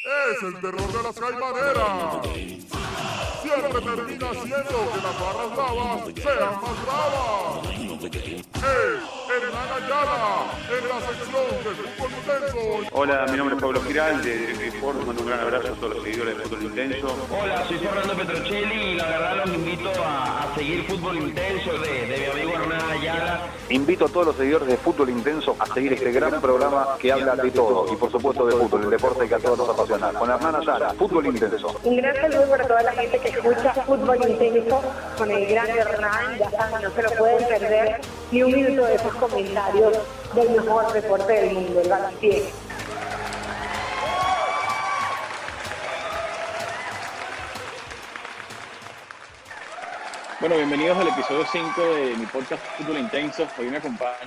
Es el terror de las caimaneras. Siempre termina siendo que las barras bravas sean más bravas. Hernán Ayala, en la sección de Fútbol Intenso. Hola, mi nombre es Pablo Giral, de Directo Sport. Mando un gran abrazo a todos los seguidores de Fútbol Intenso. Hola, soy Fernando Petrocelli y la verdad los invito a seguir Fútbol Intenso de mi amigo Hernán Ayala. Invito a todos los seguidores de Fútbol Intenso a seguir este gran programa que habla de todo y por supuesto de fútbol, el deporte que a todos nos apasiona. Con Hernán Ayala, Fútbol Intenso. Un gran saludo para toda la gente que escucha Fútbol Intenso con el gran Hernán. Ya saben, no se lo pueden perder ni un minuto de esos comentarios del mejor deporte del mundo, el balompié. Bueno, bienvenidos al episodio 5 de mi podcast Fútbol Intenso. Hoy me acompaña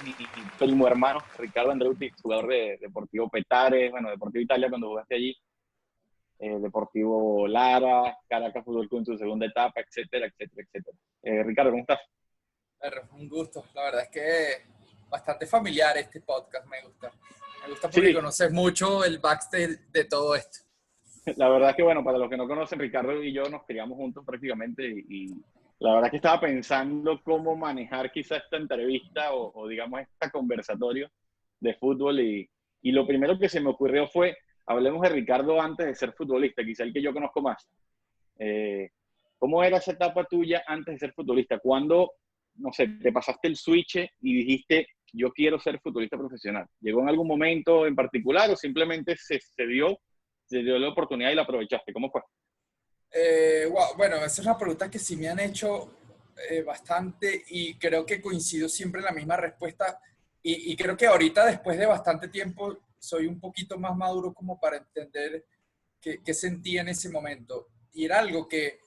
mi primo hermano, Ricardo Andreuti, jugador de Deportivo Petare, Deportivo Italia cuando jugaste allí, Deportivo Lara, Caracas Fútbol Club en su segunda etapa, etcétera, etcétera, etcétera. Ricardo, ¿cómo estás? Un gusto, la verdad es que bastante familiar este podcast, me gusta porque conoces mucho el backstage de todo esto. La verdad es que, para los que no conocen, Ricardo y yo nos criamos juntos prácticamente y la verdad es que estaba pensando cómo manejar quizá esta entrevista o digamos, este conversatorio de fútbol y lo primero que se me ocurrió fue, hablemos de Ricardo antes de ser futbolista, quizá el que yo conozco más. ¿Cómo era esa etapa tuya antes de ser futbolista? ¿Cuándo, no sé, te pasaste el switch y dijiste, yo quiero ser futbolista profesional? ¿Llegó en algún momento en particular o simplemente se dio la oportunidad y la aprovechaste? ¿Cómo fue? Bueno, esa es una pregunta que sí me han hecho bastante y creo que coincido siempre en la misma respuesta y creo que ahorita, después de bastante tiempo, soy un poquito más maduro como para entender qué sentía en ese momento. Y era algo que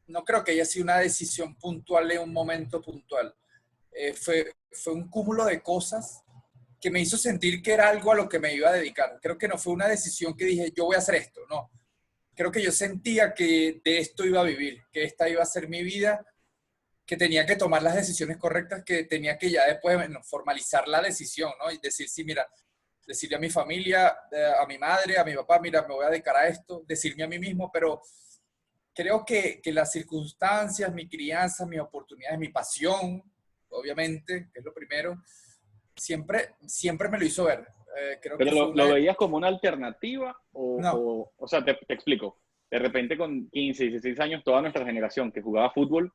no creo que haya sido una decisión puntual en un momento puntual. Fue un cúmulo de cosas que me hizo sentir que era algo a lo que me iba a dedicar. Creo que no fue una decisión que dije, yo voy a hacer esto, no. Creo que yo sentía que de esto iba a vivir, que esta iba a ser mi vida, que tenía que tomar las decisiones correctas, que tenía que ya después formalizar la decisión, ¿no? Y decir, sí, mira, decirle a mi familia, a mi madre, a mi papá, mira, me voy a dedicar a esto, decirme a mí mismo, pero creo que las circunstancias, mi crianza, mis oportunidades, mi pasión, obviamente, que es lo primero, siempre me lo hizo ver. Creo ¿Pero que lo veías como una alternativa? No. O sea, te explico. De repente con 15, 16 años, toda nuestra generación que jugaba fútbol,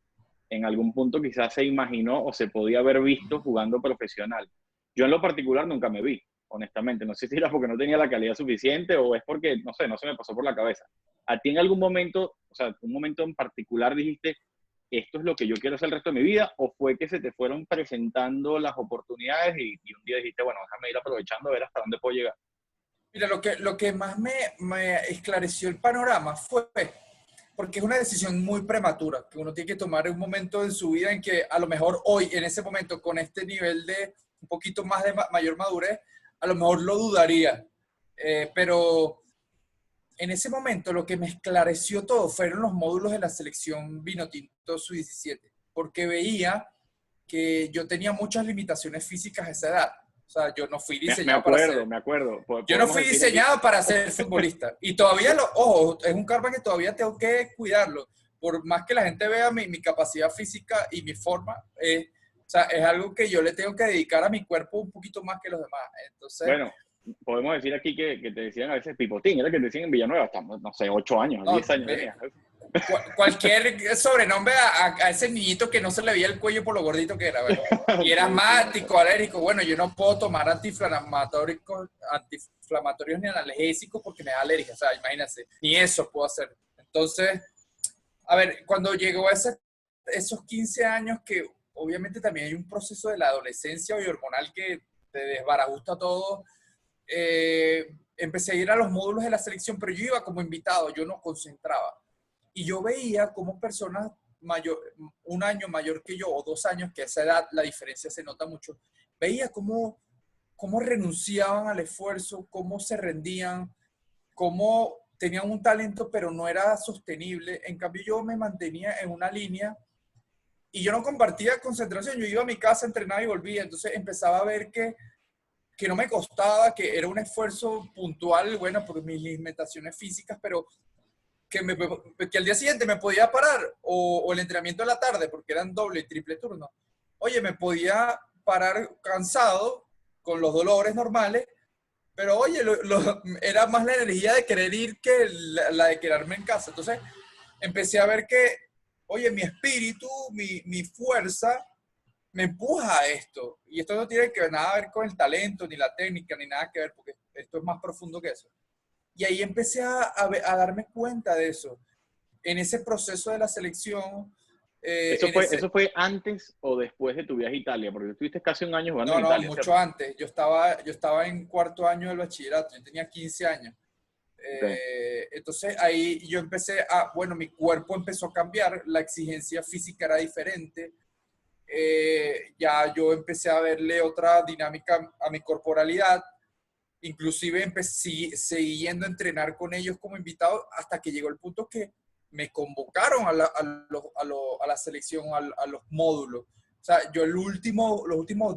en algún punto quizás se imaginó o se podía haber visto jugando profesional. Yo en lo particular nunca me vi, honestamente. No sé si era porque no tenía la calidad suficiente o es porque, no sé, no se me pasó por la cabeza. ¿A ti en algún momento, o sea, un momento en particular dijiste, esto es lo que yo quiero hacer el resto de mi vida, o fue que se te fueron presentando las oportunidades y un día dijiste, bueno, déjame ir aprovechando a ver hasta dónde puedo llegar? Mira, lo que más me esclareció el panorama fue, porque es una decisión muy prematura, que uno tiene que tomar en un momento en su vida en que a lo mejor hoy, en ese momento, con este nivel de un poquito más de mayor madurez, a lo mejor lo dudaría. Pero en ese momento lo que me esclareció todo fueron los módulos de la selección Vinotinto Sub-17, porque veía que yo tenía muchas limitaciones físicas a esa edad. O sea, yo no fui diseñado para ser... Me acuerdo. Yo no fui diseñado para ser futbolista. Y todavía, ojo, es un karma que todavía tengo que cuidarlo. Por más que la gente vea mi capacidad física y mi forma, o sea, es algo que yo le tengo que dedicar a mi cuerpo un poquito más que los demás. Entonces... Bueno, podemos decir aquí que te decían a veces pipotín, era que te decían en Villanueva, hasta, no sé, 8 años, 10 años. Cualquier sobrenombre a ese niñito que no se le veía el cuello por lo gordito que era, ¿verdad? Y era asmático, alérgico. Bueno, yo no puedo tomar antiinflamatorios ni analgésicos porque me da alergia. O sea, imagínense, ni eso puedo hacer. Entonces, a ver, cuando llegó a esos 15 años que obviamente también hay un proceso de la adolescencia y hormonal que te desbarajusta todo, empecé a ir a los módulos de la selección, pero yo iba como invitado, yo no concentraba. Y yo veía cómo personas un año mayor que yo, o 2 años, que a esa edad la diferencia se nota mucho, veía cómo renunciaban al esfuerzo, cómo se rendían, cómo tenían un talento, pero no era sostenible. En cambio, yo me mantenía en una línea y yo no compartía concentración. Yo iba a mi casa, entrenaba y volvía. Entonces empezaba a ver que que no me costaba, que era un esfuerzo puntual, bueno, por mis limitaciones físicas, pero que al día siguiente me podía parar, o el entrenamiento de la tarde, porque eran doble y triple turno. Oye, me podía parar cansado, con los dolores normales, pero oye, era más la energía de querer ir que la de quedarme en casa. Entonces, empecé a ver que, oye, mi espíritu, mi fuerza, me empuja a esto. Y esto no tiene nada que ver con el talento, ni la técnica, ni nada que ver, porque esto es más profundo que eso. Y ahí empecé a darme cuenta de eso. En ese proceso de la selección... ¿Eso fue antes o después de tu viaje a Italia? Porque estuviste casi un año jugando en Italia. No, mucho ¿cierto? antes. Yo estaba en cuarto año del bachillerato. Yo tenía 15 años. Okay. Entonces ahí yo empecé bueno, mi cuerpo empezó a cambiar. La exigencia física era diferente. Ya yo empecé a verle otra dinámica a mi corporalidad. Inclusive seguí yendo a entrenar con ellos como invitado hasta que llegó el punto que me convocaron a la selección, a los módulos. O sea, yo los últimos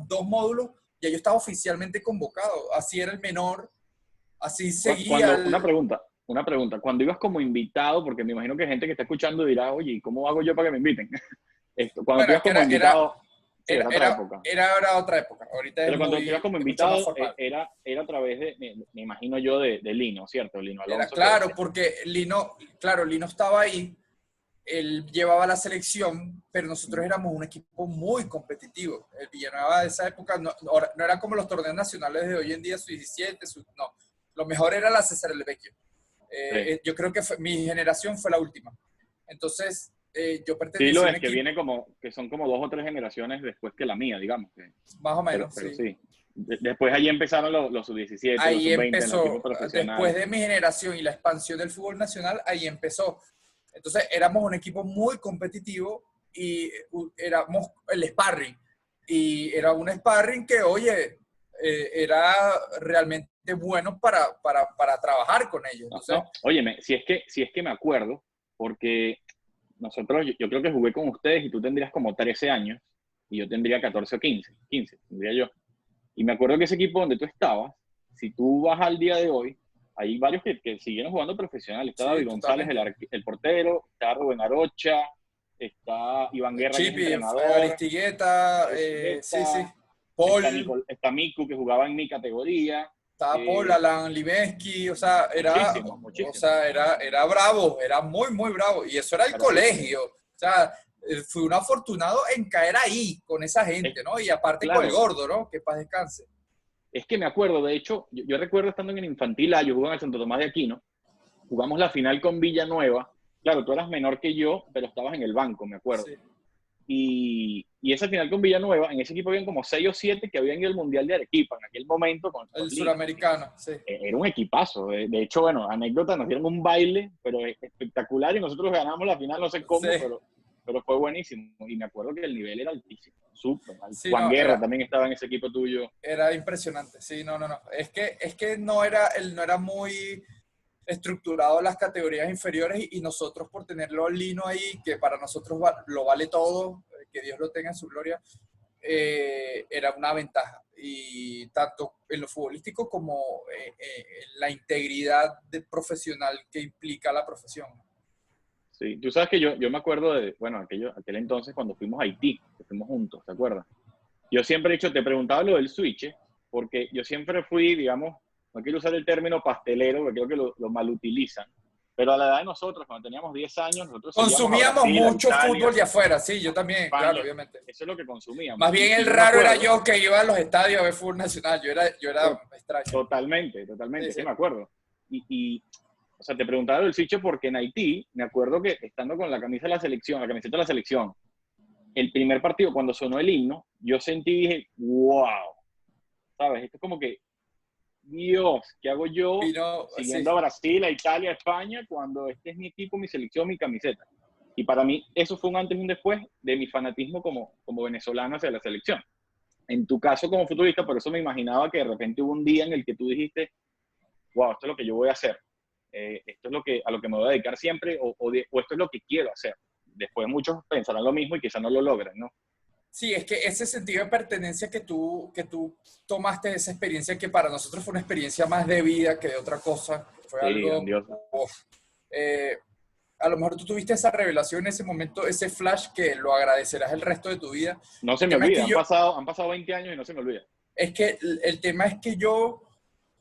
2 módulos ya yo estaba oficialmente convocado. Así era el menor, así seguía. Una pregunta. Cuando ibas como invitado, porque me imagino que hay gente que está escuchando dirá, oye, ¿cómo hago yo para que me inviten? Cuando ibas como invitado... Era otra época. Ahorita pero cuando ibas como invitado, era a través me imagino yo, de Lino, ¿cierto? Lino Alonso. Claro, porque Lino estaba ahí, él llevaba la selección, pero nosotros éramos un equipo muy competitivo. El Villanueva de esa época no era como los torneos nacionales de hoy en día, sub-17, no. Lo mejor era la César El Vecchio. Sí. Yo creo que mi generación fue la última. Entonces... yo pertenecía sí, lo a un es, equipo, que son como 2 o 3 generaciones después que la mía, digamos. Más o menos, pero sí. Después ahí empezaron los sub-17, ahí los sub-20, empezó, después de mi generación y la expansión del fútbol nacional, ahí empezó. Entonces éramos un equipo muy competitivo y éramos el sparring. Y era un sparring que, oye, era realmente bueno para trabajar con ellos. Entonces, óyeme, si es que me acuerdo, porque... Nosotros, yo creo que jugué con ustedes y tú tendrías como 13 años y yo tendría 14 o 15 tendría yo. Y me acuerdo que ese equipo donde tú estabas, si tú vas al día de hoy, hay varios que siguieron jugando profesional. Está David González, el portero, está Rubén Arocha, está Iván Guerra, Chipi, el entrenador, Aristigueta, sí. Paul. Está Miku, que jugaba en mi categoría. Estaba Paul, Alan Libeski, o sea, muchísimo. O sea, era bravo, era muy, muy bravo. Y eso era el colegio. O sea, fui un afortunado en caer ahí con esa gente, ¿no? Y aparte con el gordo, ¿no? Que paz descanse. Es que me acuerdo, de hecho, yo recuerdo estando en el Infantil A, yo jugaba en el Santo Tomás de Aquino, jugamos la final con Villanueva. Claro, tú eras menor que yo, pero estabas en el banco, me acuerdo. Sí. Y esa final con Villanueva, en ese equipo habían como 6 o 7 que habían ido al Mundial de Arequipa en aquel momento. Con el suramericano, sí. Era un equipazo. De hecho, bueno, anécdota, nos dieron un baile, pero espectacular, y nosotros ganamos la final, no sé cómo, sí. pero fue buenísimo. Y me acuerdo que el nivel era altísimo, súper. Sí, Juan Guerra también estaba en ese equipo tuyo. Era impresionante, sí, no. Es que no era muy estructurado las categorías inferiores y nosotros por tenerlo Lino ahí, que para nosotros lo vale todo, que Dios lo tenga en su gloria, era una ventaja. Y tanto en lo futbolístico como en la integridad profesional que implica la profesión. Sí, tú sabes que yo me acuerdo de, bueno, aquel entonces cuando fuimos a Haití, que fuimos juntos, ¿te acuerdas? Yo siempre he dicho, te preguntaba lo del switch, porque yo siempre fui, digamos, no quiero usar el término pastelero, porque creo que lo malutilizan, pero a la edad de nosotros, cuando teníamos 10 años, nosotros consumíamos mucho fútbol de afuera, sí, yo también, España, claro, obviamente. Eso es lo que consumíamos. Más bien el raro era yo que iba a los estadios a ver fútbol nacional, yo era extraño. Totalmente, sí me acuerdo. O sea, te preguntaba del switch porque en Haití, me acuerdo que estando con la camiseta de la selección, el primer partido, cuando sonó el himno, yo dije, wow, ¿sabes? Esto es como que, Dios, ¿qué hago yo siguiendo a Brasil, a Italia, a España, cuando este es mi equipo, mi selección, mi camiseta? Y para mí eso fue un antes y un después de mi fanatismo como venezolano hacia la selección. En tu caso como futbolista, por eso me imaginaba que de repente hubo un día en el que tú dijiste, wow, esto es lo que yo voy a hacer. Esto es a lo que me voy a dedicar siempre, o esto es lo que quiero hacer. Después muchos pensarán lo mismo y quizás no lo logren, ¿no? Sí, es que ese sentido de pertenencia que tú tomaste de esa experiencia, que para nosotros fue una experiencia más de vida que de otra cosa, fue Sí, algo... grandioso. uf. Eh, a lo mejor tú tuviste esa revelación en ese momento, ese flash que lo agradecerás el resto de tu vida. No se El me tema es olvida, que han pasado 20 años y no se me olvida. el tema es que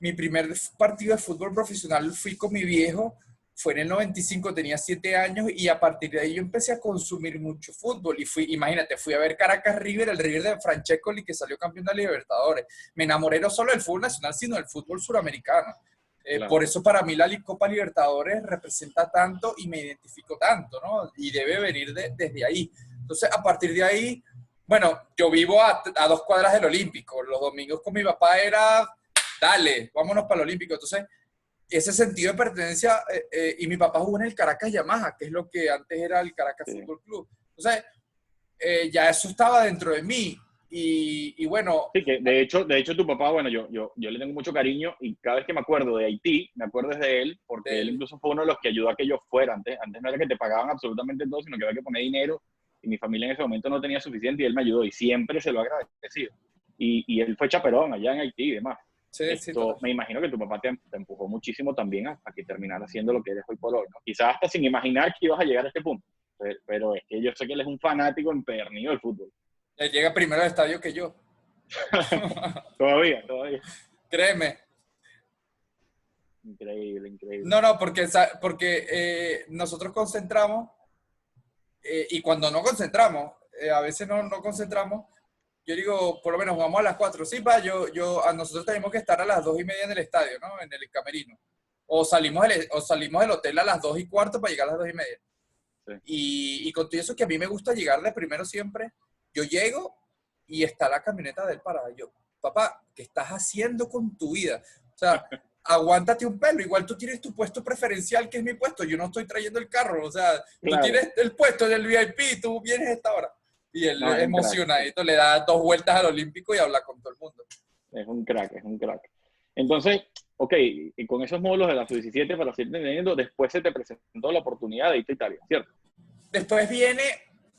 mi primer partido de fútbol profesional fui con mi viejo, fue en el 95, tenía 7 años y a partir de ahí yo empecé a consumir mucho fútbol y imagínate, fui a ver Caracas River, el River de Francescoli que salió campeón de la Libertadores. Me enamoré no solo del fútbol nacional, sino del fútbol suramericano. Claro. Por eso para mí la Copa Libertadores representa tanto y me identifico tanto, ¿no? Y debe venir desde ahí. Entonces, a partir de ahí, bueno, yo vivo a 2 cuadras del Olímpico. Los domingos con mi papá era, dale, vámonos para el Olímpico. Entonces, ese sentido de pertenencia, y mi papá jugó en el Caracas Yamaha, que es lo que antes era el Caracas Sí. Fútbol Club. Entonces, ya eso estaba dentro de mí. Y bueno... Sí, que de hecho tu papá, bueno, yo le tengo mucho cariño y cada vez que me acuerdo de Haití, me acuerdo de él, porque él incluso fue uno de los que ayudó a que yo fuera. Antes no era que te pagaban absolutamente todo, sino que había que poner dinero y mi familia en ese momento no tenía suficiente y él me ayudó y siempre se lo he agradecido. Y él fue chaperón allá en Haití y demás. Sí, Me imagino que tu papá te empujó muchísimo también a que terminara haciendo lo que eres hoy por hoy, ¿no? Quizás hasta sin imaginar que ibas a llegar a este punto, pero es que yo sé que él es un fanático empedernido del fútbol. Él llega primero al estadio que yo. Todavía. Créeme. Increíble. No, porque nosotros concentramos y cuando no concentramos, a veces no concentramos, yo digo, por lo menos jugamos a las 4. Sí, a nosotros tenemos que estar a las 2:30 en el estadio, ¿no? En el camerino. O salimos del hotel a las 2:15 para llegar a las 2:30. Sí. Y con todo eso que a mí me gusta llegar de primero siempre, yo llego y está la camioneta del parada. Yo, papá, ¿qué estás haciendo con tu vida? O sea, aguántate un pelo. Igual tú tienes tu puesto preferencial, que es mi puesto. Yo no estoy trayendo el carro. O sea, claro. Tú tienes el puesto del VIP, tú vienes a esta hora. Y él emocionadito le da 2 vueltas al Olímpico y habla con todo el mundo. Es un crack. Entonces, ok, y con esos módulos de la sub-17, para seguir entendiendo, después se te presentó la oportunidad de irte a Italia, ¿cierto? Después viene...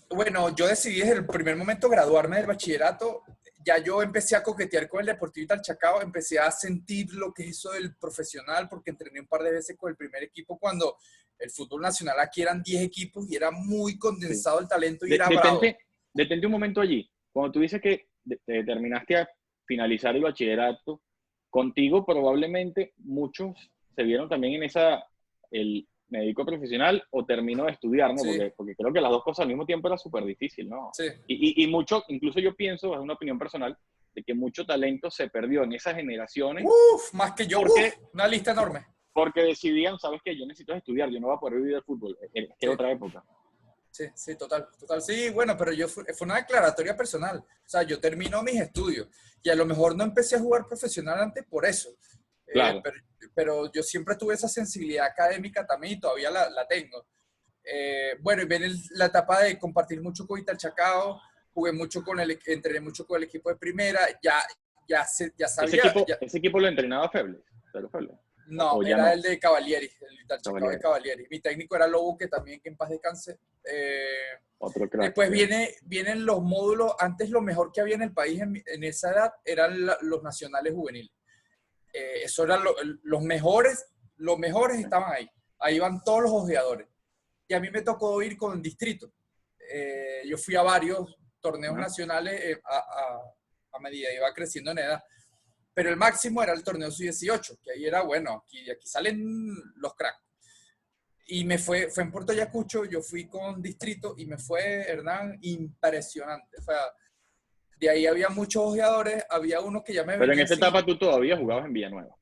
Bueno, yo decidí desde el primer momento graduarme del bachillerato. Ya yo empecé a coquetear con el Deportivo Italchacao, empecé a sentir lo que es eso del profesional, porque entrené un par de veces con el primer equipo cuando el fútbol nacional aquí eran 10 equipos y era muy condensado el talento y era bravo. Detente un momento allí. Cuando tú dices que te terminaste a finalizar el bachillerato, contigo probablemente muchos se vieron también en el médico profesional o termino de estudiar, ¿no? Sí. Porque creo que las dos cosas al mismo tiempo era súper difícil, ¿no? Sí. Y mucho, incluso yo pienso, es una opinión personal, de que mucho talento se perdió en esas generaciones. Más que yo, una lista enorme. Porque decidían, ¿sabes qué? Yo necesito estudiar, yo no voy a poder vivir del fútbol. Es otra época. Sí, total. Sí, bueno, pero fue una declaratoria personal. O sea, yo termino mis estudios y a lo mejor no empecé a jugar profesional antes por eso. Claro. Pero yo siempre tuve esa sensibilidad académica también y todavía la tengo. Bueno, y viene la etapa de compartir mucho con Italchacao, entrené mucho con el equipo de primera, ya sabía... ¿Ese equipo lo entrenaba Febles? No, era el de Cavalieri, el Italchacao de Cavalieri. Mi técnico era Lobo, que también, que en paz descanse. Otro crack. Después vienen los módulos. Antes lo mejor que había en el país en esa edad eran los nacionales juveniles. Eso eran los mejores estaban ahí. Ahí iban todos los ojeadores. Y a mí me tocó ir con el distrito. Yo fui a varios torneos nacionales a medida que iba creciendo en edad. Pero el máximo era el torneo sub-18, que ahí era bueno, aquí salen los cracks. Y fue en Puerto Ayacucho, yo fui con distrito y me fue, Hernán, impresionante. O sea, de ahí había muchos ojeadores, había uno que ya me... Pero en esa etapa tú todavía jugabas en Villanueva.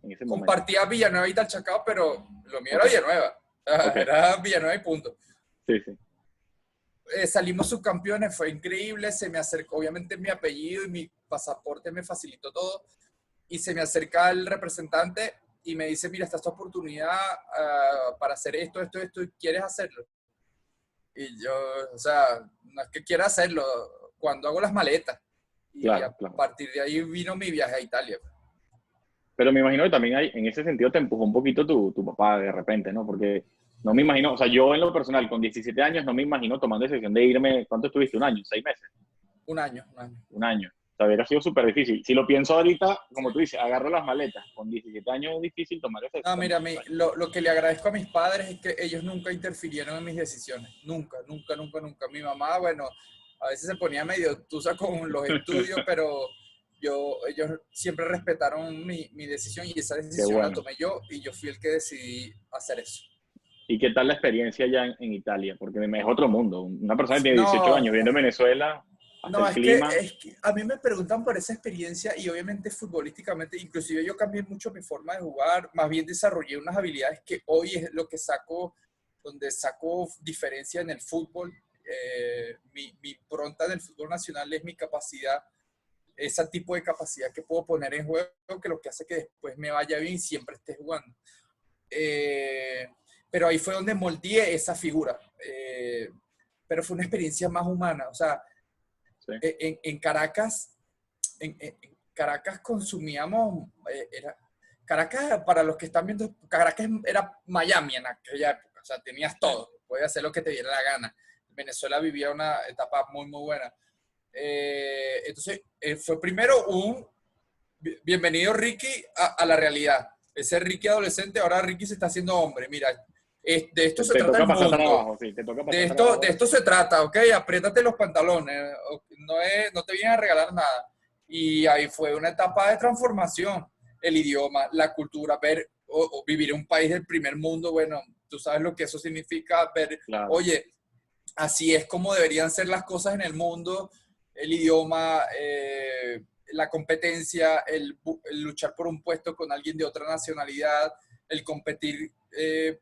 En ese momento. Compartía Villanueva y Italchacao, pero lo mío era Villanueva. Okay. Era Villanueva y punto. Sí. Salimos subcampeones, fue increíble, se me acercó, obviamente mi apellido y mi pasaporte me facilitó todo, y se me acerca el representante y me dice, mira, esta es tu oportunidad para hacer esto, y ¿quieres hacerlo? Y yo, o sea, no es que quiera hacerlo, cuando hago las maletas. Y claro. A partir de ahí vino mi viaje a Italia. Pero me imagino que también en ese sentido te empujó un poquito tu papá de repente, ¿no? Porque no me imagino, o sea, yo en lo personal, con 17 años, no me imagino tomando decisión de irme, ¿cuánto estuviste? ¿1 año? ¿6 meses? Un año, un año. Un año. O sea, hubiera sido súper difícil. Si lo pienso ahorita, como tú dices, agarro las maletas. Con 17 años es difícil tomar esa No, decisión. mira, lo que le agradezco a mis padres es que ellos nunca interfirieron en mis decisiones. Nunca, nunca, nunca, nunca. Mi mamá, bueno, a veces se ponía medio tusa con los estudios, pero ellos siempre respetaron mi decisión y esa decisión bueno. la tomé yo y yo fui el que decidí hacer eso. ¿Y qué tal la experiencia allá en Italia? Porque es otro mundo. Una persona que tiene No. 18 años viviendo en Venezuela, hasta No, el clima. es que a mí me preguntan por esa experiencia y obviamente futbolísticamente, inclusive yo cambié mucho mi forma de jugar, más bien desarrollé unas habilidades que hoy es lo que saco, donde saco diferencia en el fútbol. Mi impronta en el fútbol nacional es mi capacidad, ese tipo de capacidad que puedo poner en juego, que lo que hace que después me vaya bien y siempre esté jugando. Pero ahí fue donde moldeé esa figura. Pero fue una experiencia más humana, o sea, Sí. en Caracas, en Caracas consumíamos, Caracas, para los que están viendo, Caracas era Miami en aquella época, o sea, tenías todo, podías hacer lo que te diera la gana. Venezuela vivía una etapa muy, muy buena. Entonces, fue primero bienvenido Ricky a la realidad. Ese Ricky adolescente, ahora Ricky se está haciendo hombre, mira. De esto se trata el mundo. Trabajo, sí, De esto se trata, ¿ok? Apriétate los pantalones. No te vienen a regalar nada. Y ahí fue una etapa de transformación. El idioma, la cultura, ver o vivir en un país del primer mundo, bueno, tú sabes lo que eso significa, ver, claro. Oye, así es como deberían ser las cosas en el mundo, el idioma, la competencia, el luchar por un puesto con alguien de otra nacionalidad, el competir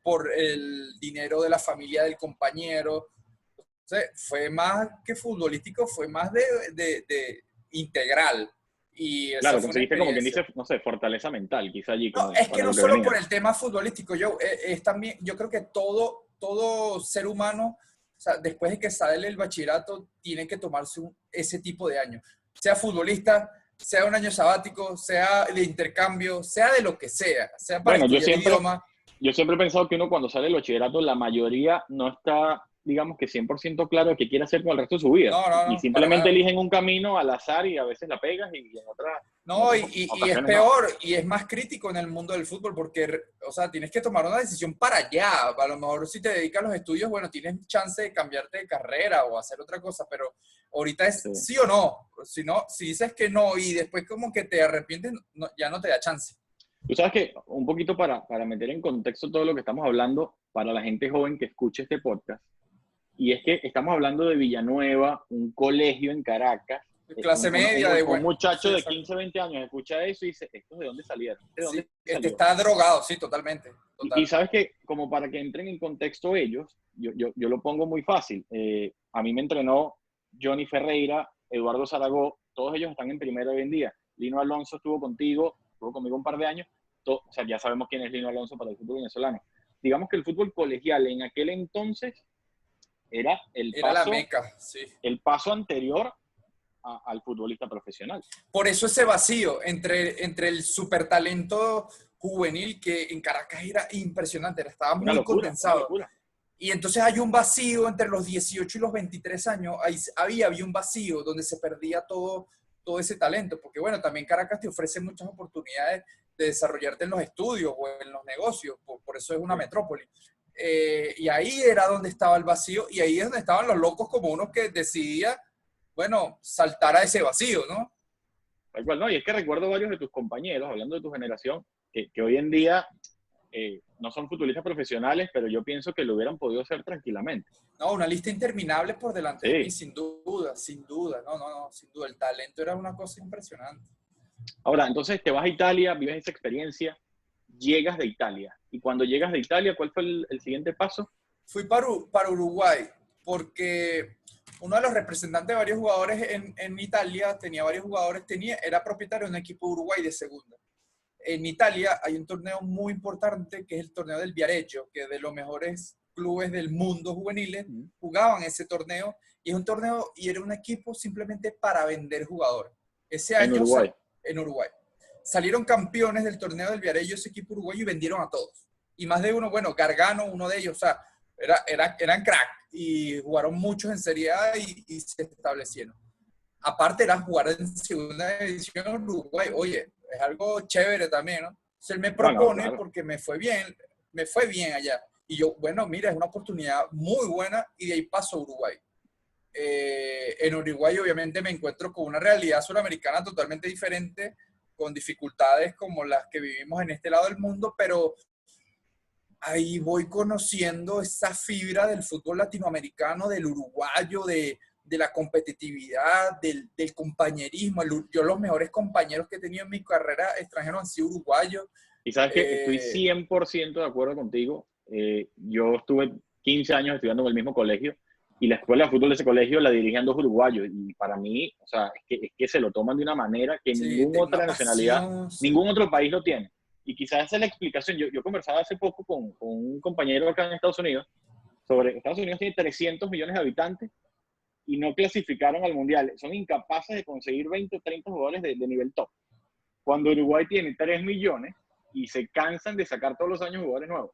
por el dinero de la familia del compañero. O sea, fue más que futbolístico, fue más de integral. Y claro, conseguiste como quien dice, no sé, fortaleza mental, quizá allí. No, es que no solo por el tema futbolístico, es también, yo creo que todo ser humano, o sea, después de que sale el bachillerato, tiene que tomarse ese tipo de años. Sea futbolista, sea un año sabático, sea de intercambio, sea de lo que sea para estudiar el idioma. Yo siempre he pensado que uno cuando sale del bachillerato, la mayoría no está, digamos que 100% claro de qué quiere hacer con el resto de su vida. No, y simplemente eligen un camino al azar y a veces la pegas y en otra... No, y es peor, y es más crítico en el mundo del fútbol porque, o sea, tienes que tomar una decisión para allá. A lo mejor si te dedicas a los estudios, bueno, tienes chance de cambiarte de carrera o hacer otra cosa, pero ahorita es sí o no. Si dices que no y después como que te arrepientes, ya no te da chance. Tú sabes que un poquito para meter en contexto todo lo que estamos hablando, para la gente joven que escuche este podcast, y es que estamos hablando de Villanueva, un colegio en Caracas. Clase media. Un muchacho de 15, 20 años escucha eso y dice, ¿estos de dónde salieron? Este está drogado, sí, totalmente. Y sabes que, como para que entren en contexto ellos, yo lo pongo muy fácil. A mí me entrenó Johnny Ferreira, Eduardo Zaragoza, todos ellos están en primera hoy en día. Lino Alonso estuvo conmigo un par de años. O sea, ya sabemos quién es Lino Alonso para el fútbol venezolano. Digamos que el fútbol colegial en aquel entonces era la meca, sí. El paso anterior al futbolista profesional. Por eso ese vacío entre el supertalento juvenil que en Caracas era impresionante, estaba muy condensado. Y entonces hay un vacío entre los 18 y los 23 años, había un vacío donde se perdía todo ese talento, porque bueno, también Caracas te ofrece muchas oportunidades de desarrollarte en los estudios o en los negocios, por eso es una metrópoli. Y ahí era donde estaba el vacío y ahí es donde estaban los locos como uno que decidía, bueno, saltar a ese vacío, ¿no? Tal cual, no, y es que recuerdo varios de tus compañeros, hablando de tu generación, que hoy en día no son futbolistas profesionales, pero yo pienso que lo hubieran podido hacer tranquilamente. No, una lista interminable por delante de mí, sin duda, sin duda, el talento era una cosa impresionante. Ahora, entonces te vas a Italia, vives esa experiencia, llegas de Italia, y cuando llegas de Italia, ¿cuál fue el siguiente paso? Fui para Uruguay, porque uno de los representantes de varios jugadores en Italia, era propietario de un equipo de Uruguay de segunda. En Italia hay un torneo muy importante que es el torneo del Viareggio, que de los mejores clubes del mundo juveniles jugaban ese torneo, y es un torneo y era un equipo simplemente para vender jugadores. Ese año en Uruguay. Salieron campeones del torneo del Viareggio ese equipo uruguayo y vendieron a todos. Y más de uno, bueno, Gargano, uno de ellos, o sea, eran crack y jugaron muchos en Serie A y se establecieron. aparte era jugar en segunda división en Uruguay. Oye, es algo chévere también, ¿no? Entonces él me propone, claro. porque me fue bien allá. Y yo, bueno, mira, es una oportunidad muy buena, y de ahí paso a Uruguay. En Uruguay obviamente me encuentro con una realidad sudamericana totalmente diferente, con dificultades como las que vivimos en este lado del mundo, pero ahí voy conociendo esa fibra del fútbol latinoamericano, del uruguayo, de la competitividad, del compañerismo. Yo los mejores compañeros que he tenido en mi carrera extranjera han sido uruguayos. Y sabes que estoy 100% de acuerdo contigo. Yo estuve 15 años estudiando en el mismo colegio, y la escuela de fútbol de ese colegio la dirigían 2 uruguayos, y para mí, o sea, es que se lo toman de una manera que ninguna otra nacionalidad, ningún otro país lo tiene. Y quizás esa es la explicación. Yo conversaba hace poco con un compañero acá en Estados Unidos sobre Estados Unidos tiene 300 millones de habitantes y no clasificaron al Mundial. Son incapaces de conseguir 20 o 30 jugadores de nivel top. Cuando Uruguay tiene 3 millones y se cansan de sacar todos los años jugadores nuevos.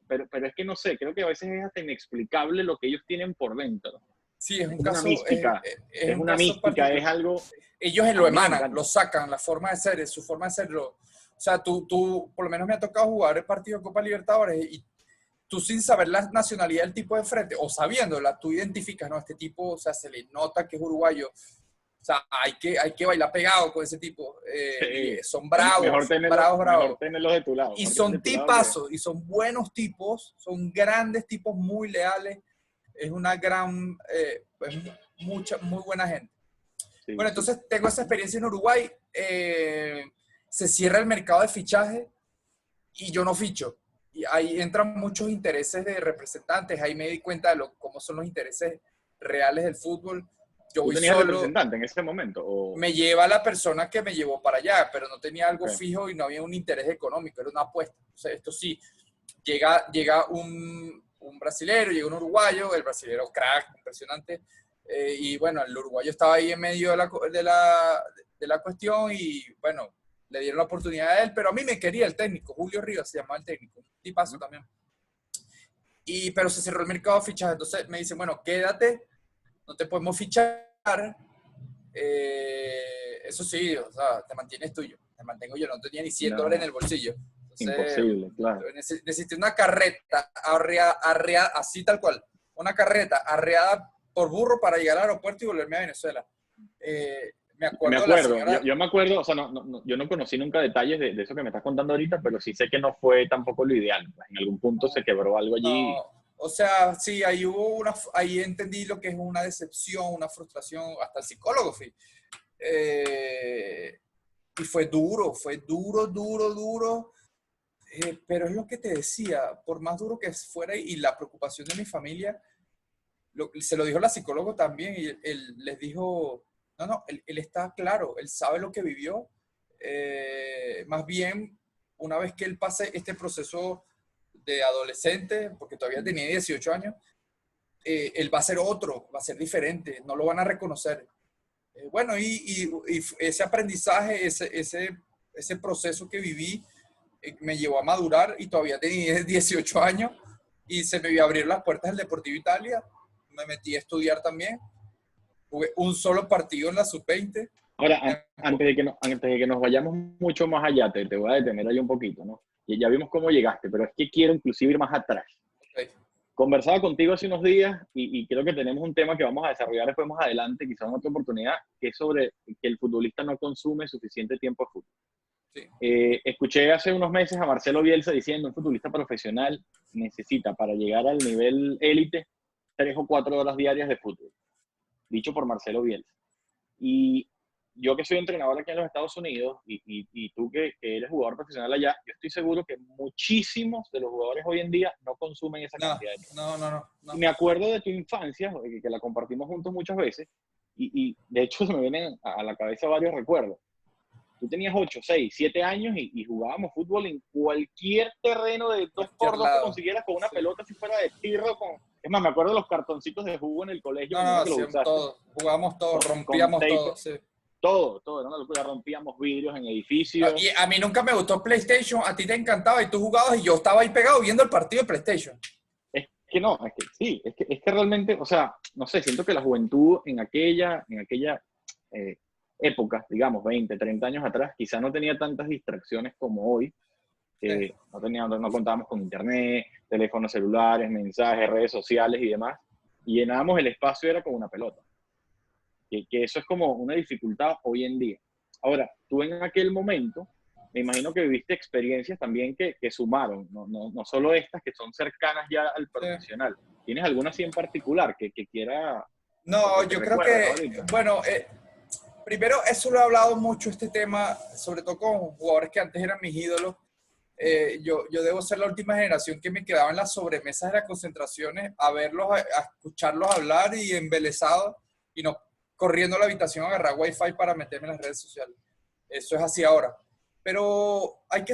Pero es que no sé, creo que a veces es hasta inexplicable lo que ellos tienen por dentro. Sí, es un una caso. mística, es una mística, es algo. Ellos lo emanan, lo sacan, la forma de ser, su forma de serlo. O sea, tú, por lo menos me ha tocado jugar el partido de Copa Libertadores, y tú, sin saber la nacionalidad del tipo de frente, o sabiéndola, tú identificas, ¿no? Este tipo, o sea, se le nota que es uruguayo. O sea, hay que bailar pegado con ese tipo. Sí. Son bravos, bravos. Mejor tenerlos de tu lado. Y son tipazos, y son buenos tipos, son grandes tipos, muy leales. Es una gran, muy buena gente. Sí, bueno, entonces tengo esa experiencia en Uruguay. Se cierra el mercado de fichaje y yo no ficho. Y ahí entran muchos intereses de representantes. Ahí me di cuenta de cómo son los intereses reales del fútbol. Yo ¿Tú voy tenías solo. representante en ese momento? ¿O? Me lleva la persona que me llevó para allá, pero no tenía algo Okay. fijo y no había un interés económico, era una apuesta. O sea, esto sí, llega un brasilero, llega un uruguayo, el brasilero crack, impresionante, y bueno, el uruguayo estaba ahí en medio de la cuestión, y bueno, le dieron la oportunidad a él, pero a mí me quería el técnico, Julio Rivas se llamaba el técnico, un tipazo también. Pero se cerró el mercado de fichajes, entonces me dicen, bueno, quédate, no te podemos fichar, eso sí, o sea, te mantienes tuyo, te mantengo yo, no tenía ni $100 en el bolsillo. Entonces, imposible, claro. Necesité una carreta arreada, así tal cual, una carreta arreada por burro para llegar al aeropuerto y volverme a Venezuela. Me acuerdo. Yo me acuerdo, o sea, yo no conocí nunca detalles de eso que me estás contando ahorita, pero sí sé que no fue tampoco lo ideal. Pues en algún punto se quebró algo allí. No, o sea, sí, ahí entendí lo que es una decepción, una frustración, hasta el psicólogo fui. Y fue duro, pero es lo que te decía, por más duro que fuera y la preocupación de mi familia, se lo dijo la psicóloga también, y él les dijo, no, él está claro, él sabe lo que vivió, más bien, una vez que él pase este proceso de adolescente, porque todavía tenía 18 años, él va a ser otro, va a ser diferente, no lo van a reconocer. Bueno, y ese aprendizaje, ese proceso que viví, me llevó a madurar, y todavía tenía 18 años y se me iba a abrir las puertas del Deportivo Italia. Me metí a estudiar también. Jugué un solo partido en la sub-20. Ahora, antes de que nos vayamos mucho más allá, te voy a detener ahí un poquito, ¿no? Y ya vimos cómo llegaste, pero es que quiero inclusive ir más atrás. Okay. Conversaba contigo hace unos días y creo que tenemos un tema que vamos a desarrollar después más adelante, quizás en otra oportunidad, que es sobre que el futbolista no consume suficiente tiempo de fútbol. Sí. Escuché hace unos meses a Marcelo Bielsa diciendo un futbolista profesional necesita para llegar al nivel élite 3 o 4 horas diarias de fútbol. Dicho por Marcelo Bielsa. Y yo que soy entrenador aquí en los Estados Unidos y tú que eres jugador profesional allá, yo estoy seguro que muchísimos de los jugadores hoy en día no consumen esa cantidad de tiempo. No. Y me acuerdo de tu infancia, que la compartimos juntos muchas veces, y de hecho se me vienen a la cabeza varios recuerdos. Tú tenías 8, 6, 7 años y jugábamos fútbol en cualquier terreno de 2x2 que consiguieras con una pelota si fuera de tiro. Es más, me acuerdo de los cartoncitos de jugo en el colegio. Jugábamos todos, rompíamos todo. Sí. Todo, era una locura. Rompíamos vidrios en edificios. Y a mí nunca me gustó PlayStation, a ti te encantaba y tú jugabas y yo estaba ahí pegado viendo el partido de PlayStation. Es que realmente, o sea, no sé, siento que la juventud en aquella épocas, digamos, 20, 30 años atrás, quizá no tenía tantas distracciones como hoy. No contábamos con internet, teléfonos celulares, mensajes, redes sociales y demás, y llenábamos el espacio, era con una pelota. Que eso es como una dificultad hoy en día. Ahora, tú en aquel momento, me imagino que viviste experiencias también que sumaron, no solo estas que son cercanas ya al profesional. ¿Tienes alguna así en particular que quiera? No, yo creo que, bueno, primero eso lo he hablado mucho, este tema, sobre todo con jugadores que antes eran mis ídolos. Yo debo ser la última generación que me quedaba en las sobremesas de las concentraciones a verlos, a escucharlos hablar y embelesados, y no corriendo a la habitación a agarrar wifi para meterme en las redes sociales. Eso es así ahora. Pero hay que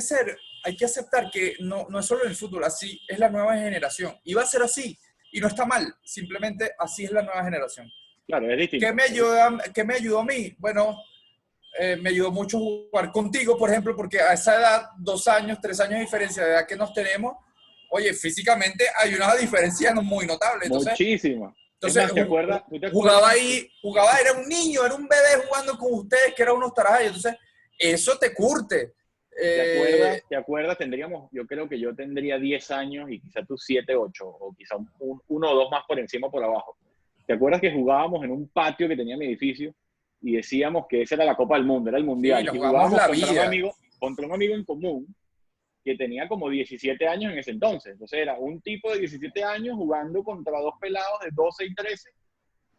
aceptar que no es solo en el fútbol, así es la nueva generación. Y va a ser así, y no está mal, simplemente así es la nueva generación. Claro, es distinto. ¿Qué me ayudó a mí? Bueno, me ayudó mucho jugar contigo, por ejemplo, porque a esa edad, 2 años, 3 años de diferencia de edad que nos tenemos, oye, físicamente hay una diferencia muy notable. Entonces, muchísima. Entonces, ¿Te acuerdas? Jugaba, era un niño, era un bebé jugando con ustedes, que eran unos tarados. Entonces, eso te curte. ¿Te acuerdas? Yo creo que yo tendría 10 años y quizá tú 7, 8, o quizá uno o dos más por encima o por abajo. ¿Te acuerdas que jugábamos en un patio que tenía mi edificio y decíamos que esa era la Copa del Mundo, era el Mundial? Sí, y jugábamos contra un amigo en común que tenía como 17 años en ese entonces. Entonces era un tipo de 17 años jugando contra 2 pelados de 12 y 13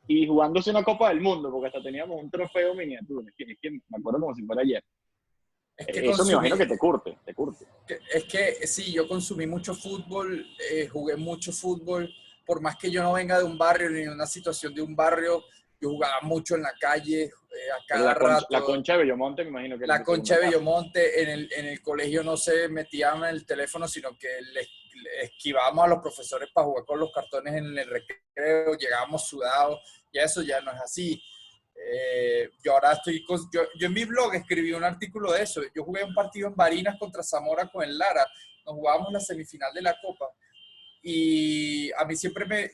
y jugándose una Copa del Mundo, porque hasta teníamos un trofeo miniatura. Es que me acuerdo como si fuera ayer. Eso me imagino que te curte. Es que sí, yo consumí mucho fútbol, jugué mucho fútbol, por más que yo no venga de un barrio ni de una situación de un barrio, yo jugaba mucho en la calle, a cada rato. La Concha de Bellomonte, me imagino que... La Concha de Bellomonte, en el colegio no se metían en el teléfono, sino que le esquivábamos a los profesores para jugar con los cartones en el recreo, llegábamos sudados, y eso ya no es así. Yo ahora yo en mi blog escribí un artículo de eso. Yo jugué un partido en Barinas contra Zamora con el Lara, nos jugábamos la semifinal de la Copa, y a mí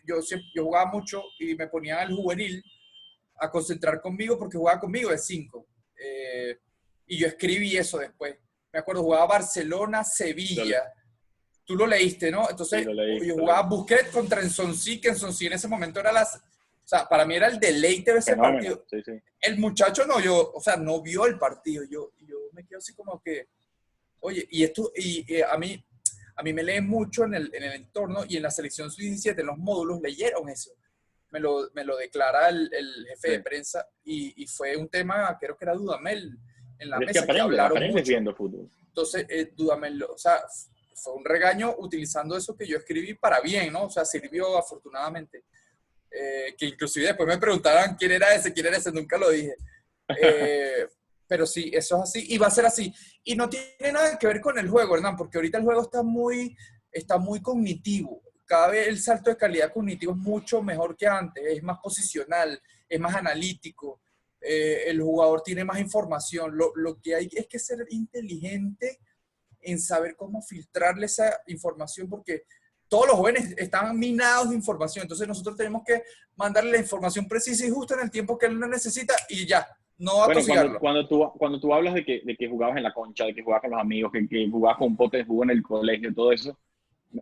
yo jugaba mucho y me ponían al juvenil a concentrar conmigo porque jugaba conmigo de 5. Y yo escribí eso después. Me acuerdo, jugaba Barcelona-Sevilla. Tú lo leíste, ¿no? Entonces, sí, yo jugaba Busquets contra Ensonsi, que Ensonsi en ese momento era o sea, para mí era el deleite de ese partido. Sí, sí. El muchacho no vio el partido. Yo me quedo así como que, oye, a mí me leen mucho en el entorno, y en la selección sub-17, en los módulos, leyeron eso. Me lo declara el jefe de prensa, y fue un tema, creo que era Dudamel en la mesa, que hablaron mucho. Viendo fútbol. Entonces, Dudamel, o sea, fue un regaño utilizando eso que yo escribí para bien, ¿no? O sea, sirvió afortunadamente. Que inclusive después me preguntaran quién era ese, nunca lo dije. Pero sí, eso es así, y va a ser así. Y no tiene nada que ver con el juego, Hernán, porque ahorita el juego está muy cognitivo. Cada vez el salto de calidad cognitivo es mucho mejor que antes, es más posicional, es más analítico, el jugador tiene más información. Lo que hay es que ser inteligente en saber cómo filtrarle esa información, porque todos los jóvenes están minados de información, entonces nosotros tenemos que mandarle la información precisa y justa en el tiempo que él necesita, y ya, no atosigarlo. Cuando tú hablas de que jugabas en la Concha, de que jugabas con los amigos, que jugabas con un pote de jugo en el colegio, todo eso,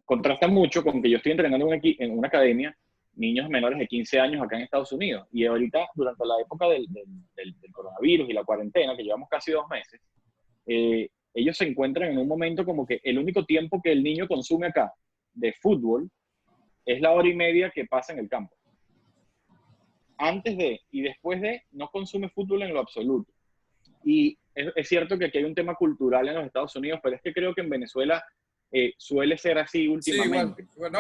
contrasta mucho con que yo estoy entrenando en una academia niños menores de 15 años acá en Estados Unidos, y ahorita, durante la época del coronavirus y la cuarentena, que llevamos casi 2 meses, ellos se encuentran en un momento como que el único tiempo que el niño consume acá de fútbol es la hora y media que pasa en el campo. Antes de y después de, no consume fútbol en lo absoluto. Y es cierto que aquí hay un tema cultural en los Estados Unidos, pero es que creo que en Venezuela suele ser así últimamente. Sí, bueno,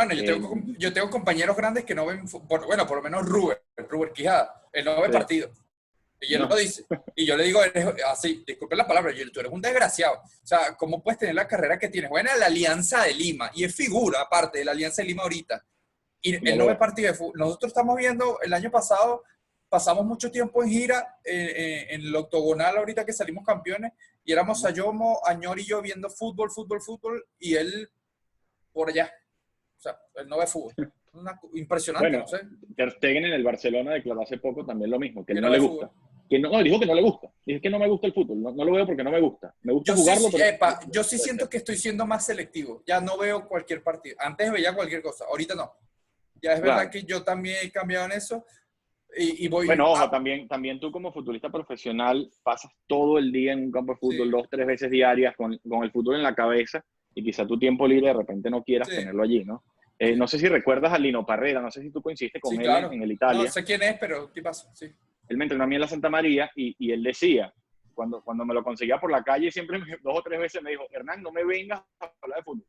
yo tengo compañeros grandes que no ven, por lo menos Ruber Quijada, él no ve partido. Y él lo dice. Y yo le digo, así, disculpen la palabra, tú eres un desgraciado. O sea, ¿cómo puedes tener la carrera que tienes? Bueno, la Alianza de Lima, y es figura, aparte de la Alianza de Lima ahorita. Y él no ve partido de fútbol. Nosotros estamos viendo, el año pasado, pasamos mucho tiempo en gira, en el octogonal, ahorita que salimos campeones, y éramos Sayomo, Añor y yo viendo fútbol, y él por allá. O sea, él no ve fútbol. Impresionante, bueno, no sé. Ter Stegen en el Barcelona declaró hace poco también lo mismo, que él no le gusta. que no, dijo que no le gusta. Dijo que no me gusta el fútbol, no lo veo porque no me gusta. Me gusta Yo jugarlo, sí, pero... yo sí siento que estoy siendo más selectivo. Ya no veo cualquier partido. Antes veía cualquier cosa, ahorita no. Ya es verdad Claro. que yo también he cambiado en eso y voy Bueno, ojo, a... también tú como futbolista profesional pasas todo el día en un campo de fútbol, Sí. 2, 3 veces diarias con el fútbol en la cabeza y quizá tu tiempo libre de repente no quieras Sí. tenerlo allí, ¿no? No sé si recuerdas a Lino Parrera, no sé si tú coincidiste con Sí, él claro. en el Italia. No sé quién es, pero ¿qué pasa? Sí. Él me entrenó a mí en la Santa María y él decía, cuando me lo conseguía por la calle, siempre 2 o 3 veces me dijo, Hernán, no me vengas a hablar de fútbol.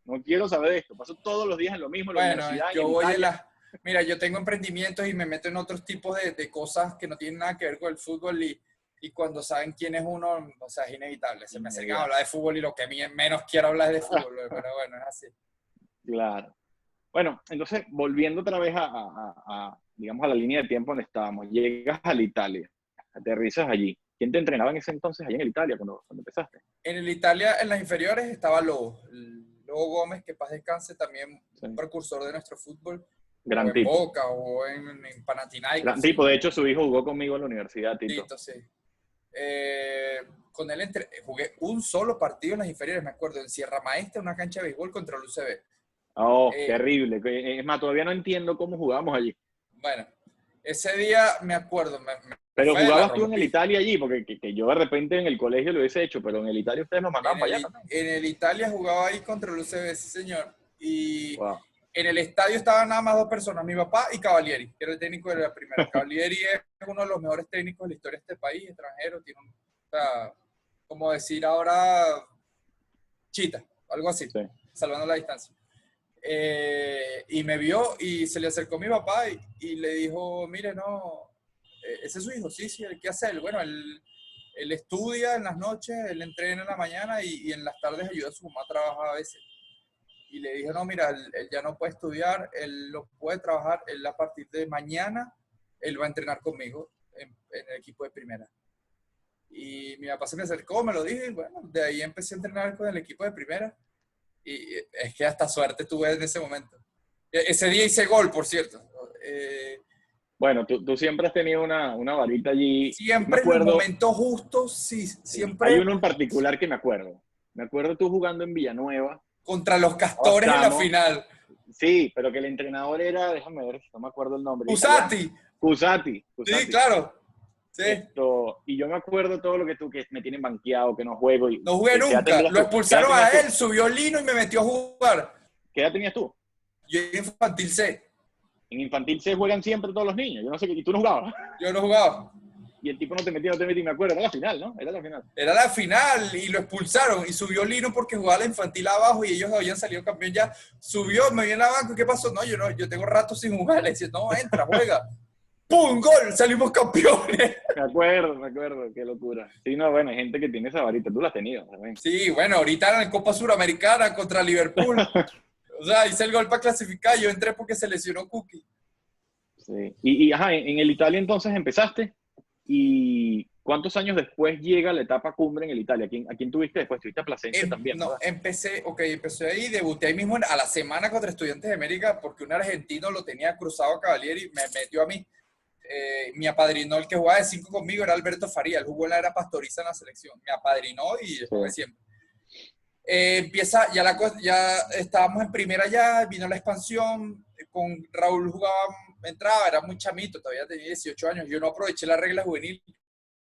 No quiero saber de esto. Paso todos los días en lo mismo, en la Bueno, universidad, yo en voy en Italia. las... Mira, yo tengo emprendimientos y me meto en otros tipos de cosas que no tienen nada que ver con el fútbol y cuando saben quién es uno, o sea, es inevitable. Se me acercan a hablar de fútbol y lo que menos quiero hablar es de fútbol, pero bueno, es así. Claro. Bueno, entonces, volviendo otra vez digamos, a la línea de tiempo donde estábamos, llegas a la Italia, aterrizas allí. ¿Quién te entrenaba en ese entonces allá en el Italia cuando empezaste? En el Italia, en las inferiores, estaba Lobo Gómez, que paz descanse, también Sí. un precursor de nuestro fútbol. Gran O en tipo. Boca, o en Panathinaikos. Gran tipo. De hecho, su hijo jugó conmigo en la universidad, Tito. Tito, sí. Con él jugué un solo partido en las inferiores, me acuerdo, en Sierra Maestra, una cancha de béisbol contra el UCB. Oh, Eh, terrible. Es más, todavía no entiendo cómo jugábamos allí. Bueno, ese día me acuerdo. Pero fue, la jugabas tú en el rompí. Italia allí, porque que yo de repente en el colegio lo hubiese hecho, pero en el Italia ustedes nos mandaban para allá también. En el Italia jugaba ahí contra el UCB, sí, señor. Y Wow. en el estadio estaban nada más 2 personas, mi papá y Cavalieri, que era el técnico de la primera. Cavalieri es uno de los mejores técnicos de la historia de este país, extranjero. Tiene o sea, como decir ahora, Chita, algo así, Sí. salvando la distancia. Y me vio y se le acercó mi papá y le dijo, mire, no, ese es su hijo, sí, ¿qué hace él? Bueno, él estudia en las noches, él entrena en la mañana y en las tardes ayuda a su mamá a trabajar a veces. Y le dije, no, mira, él ya no puede estudiar, él lo puede trabajar, él a partir de mañana, él va a entrenar conmigo en el equipo de primera. Y mi papá se me acercó, me lo dijo y bueno, de ahí empecé a entrenar con el equipo de primera. Y es que hasta suerte tuve en ese momento. Ese día hice gol, por cierto. Bueno, tú siempre has tenido una varita allí. Siempre en los momentos justos, sí, siempre. Hay uno en particular que me acuerdo. Me acuerdo tú jugando en Villanueva. Contra los Castores en la final. Sí, pero que el entrenador era, déjame ver, no me acuerdo el nombre. Cusati. Sí, claro. Sí. Y yo me acuerdo todo lo que me tienen banqueado, que no juego. No jugué nunca. Lo expulsaron a él, subió Lino y me metió a jugar. ¿Qué edad tenías tú? Yo en infantil C. En infantil C juegan siempre todos los niños. Yo no sé qué. ¿Y tú no jugabas? Yo no jugaba. Y el tipo no te metía, me acuerdo. Era la final, ¿no? Era la final. Era la final y lo expulsaron. Y subió Lino porque jugaba la infantil abajo y ellos habían salido campeón ya. Subió, me vio en la banca. ¿Qué pasó? No, yo tengo rato sin jugar. Le decía, no, entra, juega. ¡Pum! ¡Gol! ¡Salimos campeones! Me acuerdo. Qué locura. Sí, no, bueno, hay gente que tiene esa varita. Tú la has tenido también. Sí, bueno, ahorita en la Copa Suramericana contra Liverpool. O sea, hice el gol para clasificar. Yo entré porque se lesionó Cookie. Sí. Y ajá, en el Italia entonces empezaste. ¿Y cuántos años después llega la etapa cumbre en el Italia? ¿A quién tuviste después? Tuviste a Plasencia también, ¿no? Empecé ahí, debuté ahí mismo a la semana contra Estudiantes de América porque un argentino lo tenía cruzado a Cavalieri y me metió a mí. Me apadrinó el que jugaba de 5 conmigo, era Alberto Faría, él jugó en la era pastoriza en la selección. Me apadrinó y jugué siempre. Empieza, ya estábamos en primera ya, vino la expansión, con Raúl entraba, era muy chamito, todavía tenía 18 años, yo no aproveché la regla juvenil,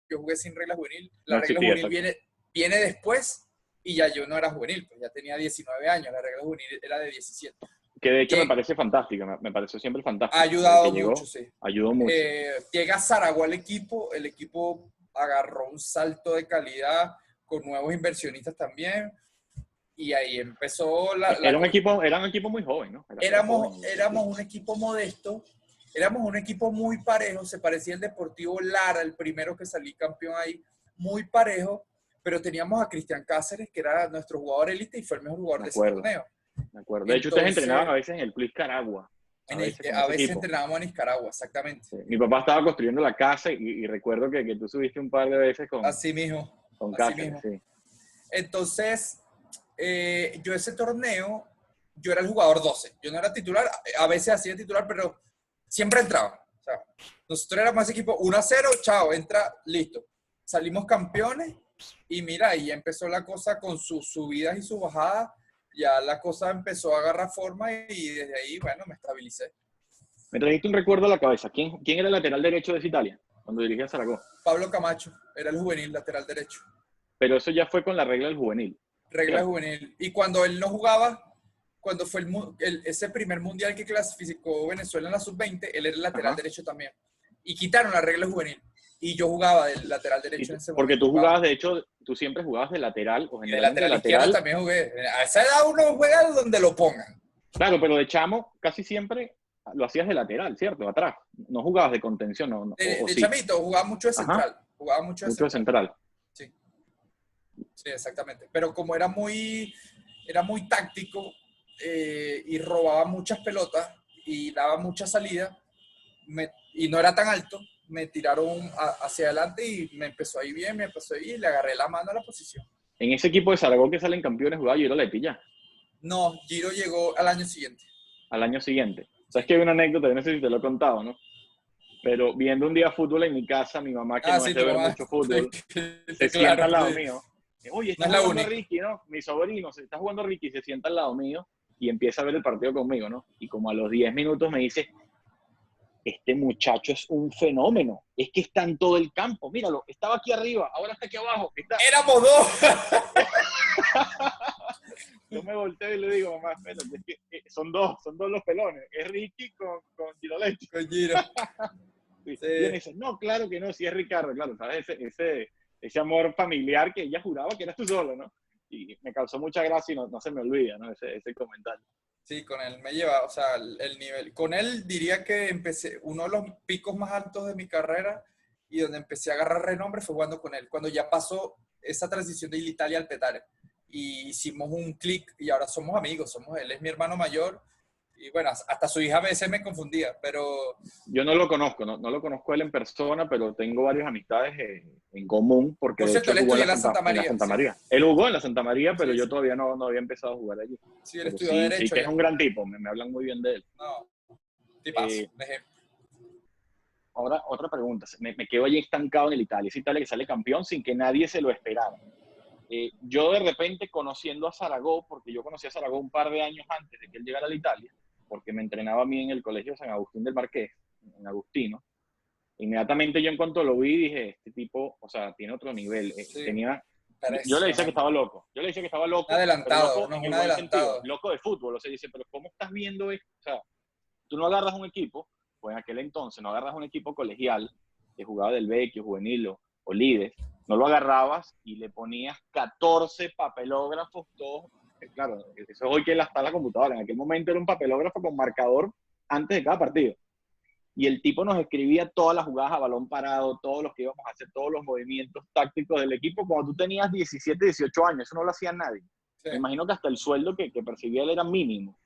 yo jugué sin regla juvenil, la regla juvenil viene después y ya yo no era juvenil, pues ya tenía 19 años, la regla juvenil era de 17. Que de hecho me parece fantástica, me pareció siempre fantástica. Ha ayudado mucho, sí. Ayudó mucho. Llega Zaragoza al equipo, el equipo agarró un salto de calidad con nuevos inversionistas también. Y ahí empezó era un equipo muy joven, ¿no? Éramos un equipo modesto, éramos un equipo muy parejo, se parecía al Deportivo Lara, el primero que salí campeón ahí, muy parejo, pero teníamos a Cristian Cáceres, que era nuestro jugador élite y fue el mejor jugador de ese torneo. De acuerdo. De hecho, ustedes entrenaban a veces en el Club Iscaragua. A veces entrenábamos en Nicaragua, exactamente. Sí. Mi papá estaba construyendo la casa y recuerdo que tú subiste un par de veces con... Así mismo. Con Cáceres, sí. Entonces... yo ese torneo, yo era el jugador 12. Yo no era titular, a veces hacía titular, pero siempre entraba. O sea, nosotros éramos ese equipo 1-0, chao, entra, listo. Salimos campeones y mira, ahí empezó la cosa con sus subidas y sus bajadas. Ya la cosa empezó a agarrar forma y desde ahí, bueno, me estabilicé. Me trajiste un recuerdo a la cabeza. ¿Quién era el lateral derecho de esa Italia cuando dirigía a Zaragoza? Pablo Camacho era el juvenil lateral derecho. Pero eso ya fue con la regla del juvenil. Regla ¿Sí? juvenil. Y cuando él no jugaba, cuando fue ese primer mundial que clasificó Venezuela en la sub-20, él era el lateral derecho también. Y quitaron la regla juvenil. Y yo jugaba del lateral derecho en ese momento. Porque tú jugabas, de hecho, tú siempre jugabas de lateral o Y de generalmente lateral izquierdo también jugué. A esa edad uno juega donde lo pongan. Claro, pero de chamo casi siempre lo hacías de lateral, ¿cierto? Atrás. No jugabas de contención, ¿no? De sí. chamito, jugaba mucho de central. Jugaba mucho de central. Sí. Sí, exactamente. Pero como era muy táctico y robaba muchas pelotas y daba mucha salida y no era tan alto, me tiraron hacia adelante y me empezó a ir bien, y le agarré la mano a la posición. En ese equipo de Zaragoza que salen campeones jugaba Giro Lepilla. No, Giro llegó al año siguiente. Al año siguiente. Sabes que hay una anécdota, yo no sé si te lo he contado, ¿no? Pero viendo un día fútbol en mi casa, mi mamá, que no es de ver mucho fútbol, se sienta al lado mío. Oye, está jugando Ricky, ¿no? Mi sobrino, se está jugando Ricky, se sienta al lado mío y empieza a ver el partido conmigo, ¿no? Y como a los 10 minutos me dice, este muchacho es un fenómeno, es que está en todo el campo, míralo, estaba aquí arriba, ahora está aquí abajo. ¡Éramos dos! Yo me volteo y le digo, mamá, espérate, es que son dos los pelones, es Ricky con Giroletti. Con Giro. Sí. Y ella me dice, no, claro que no, sí es Ricardo, claro, ¿sabes? Ese amor familiar que ella juraba que eras tú solo, ¿no? Y me causó mucha gracia y no se me olvida, ¿no? Ese comentario. Sí, con él me lleva, o sea, el nivel. Con él diría que empecé, uno de los picos más altos de mi carrera y donde empecé a agarrar renombre fue jugando con él, cuando ya pasó esa transición de Italia al Petare. Y hicimos un clic y ahora somos amigos, él es mi hermano mayor y bueno, hasta su hija a veces me confundía, pero... Yo no lo conozco, no lo conozco él en persona, pero tengo varias amistades en común porque Por cierto, él estudió en la Santa María. En la Santa María. Él jugó en la Santa María, pero yo todavía no había empezado a jugar allí. Sí, él estudió Derecho. Sí, que es un gran tipo, me hablan muy bien de él. No, tipazo, un ejemplo. Ahora, otra pregunta, me quedo allí estancado en el Italia. Es Italia que sale campeón sin que nadie se lo esperara. Yo de repente conociendo a Zaragoza, porque yo conocí a Zaragoza un par de años antes de que él llegara a la Italia, porque me entrenaba a mí en el colegio San Agustín del Marqués, en Agustino. Inmediatamente yo en cuanto lo vi dije, este tipo, o sea, tiene otro nivel. Sí, yo le decía que estaba loco. Adelantado, loco, no, un adelantado. sentido, loco de fútbol. O sea, dice, pero ¿cómo estás viendo esto? O sea, tú no agarras un equipo, pues en aquel entonces no agarras un equipo colegial que jugaba del Vecchio, juvenil o líder, no lo agarrabas y le ponías 14 papelógrafos todos. Claro, eso es hoy que está en la computadora. En aquel momento era un papelógrafo con marcador antes de cada partido. Y el tipo nos escribía todas las jugadas a balón parado, todos los que íbamos a hacer, todos los movimientos tácticos del equipo. Cuando tú tenías 17, 18 años, eso no lo hacía nadie. Sí. Me imagino que hasta el sueldo que percibía él era mínimo.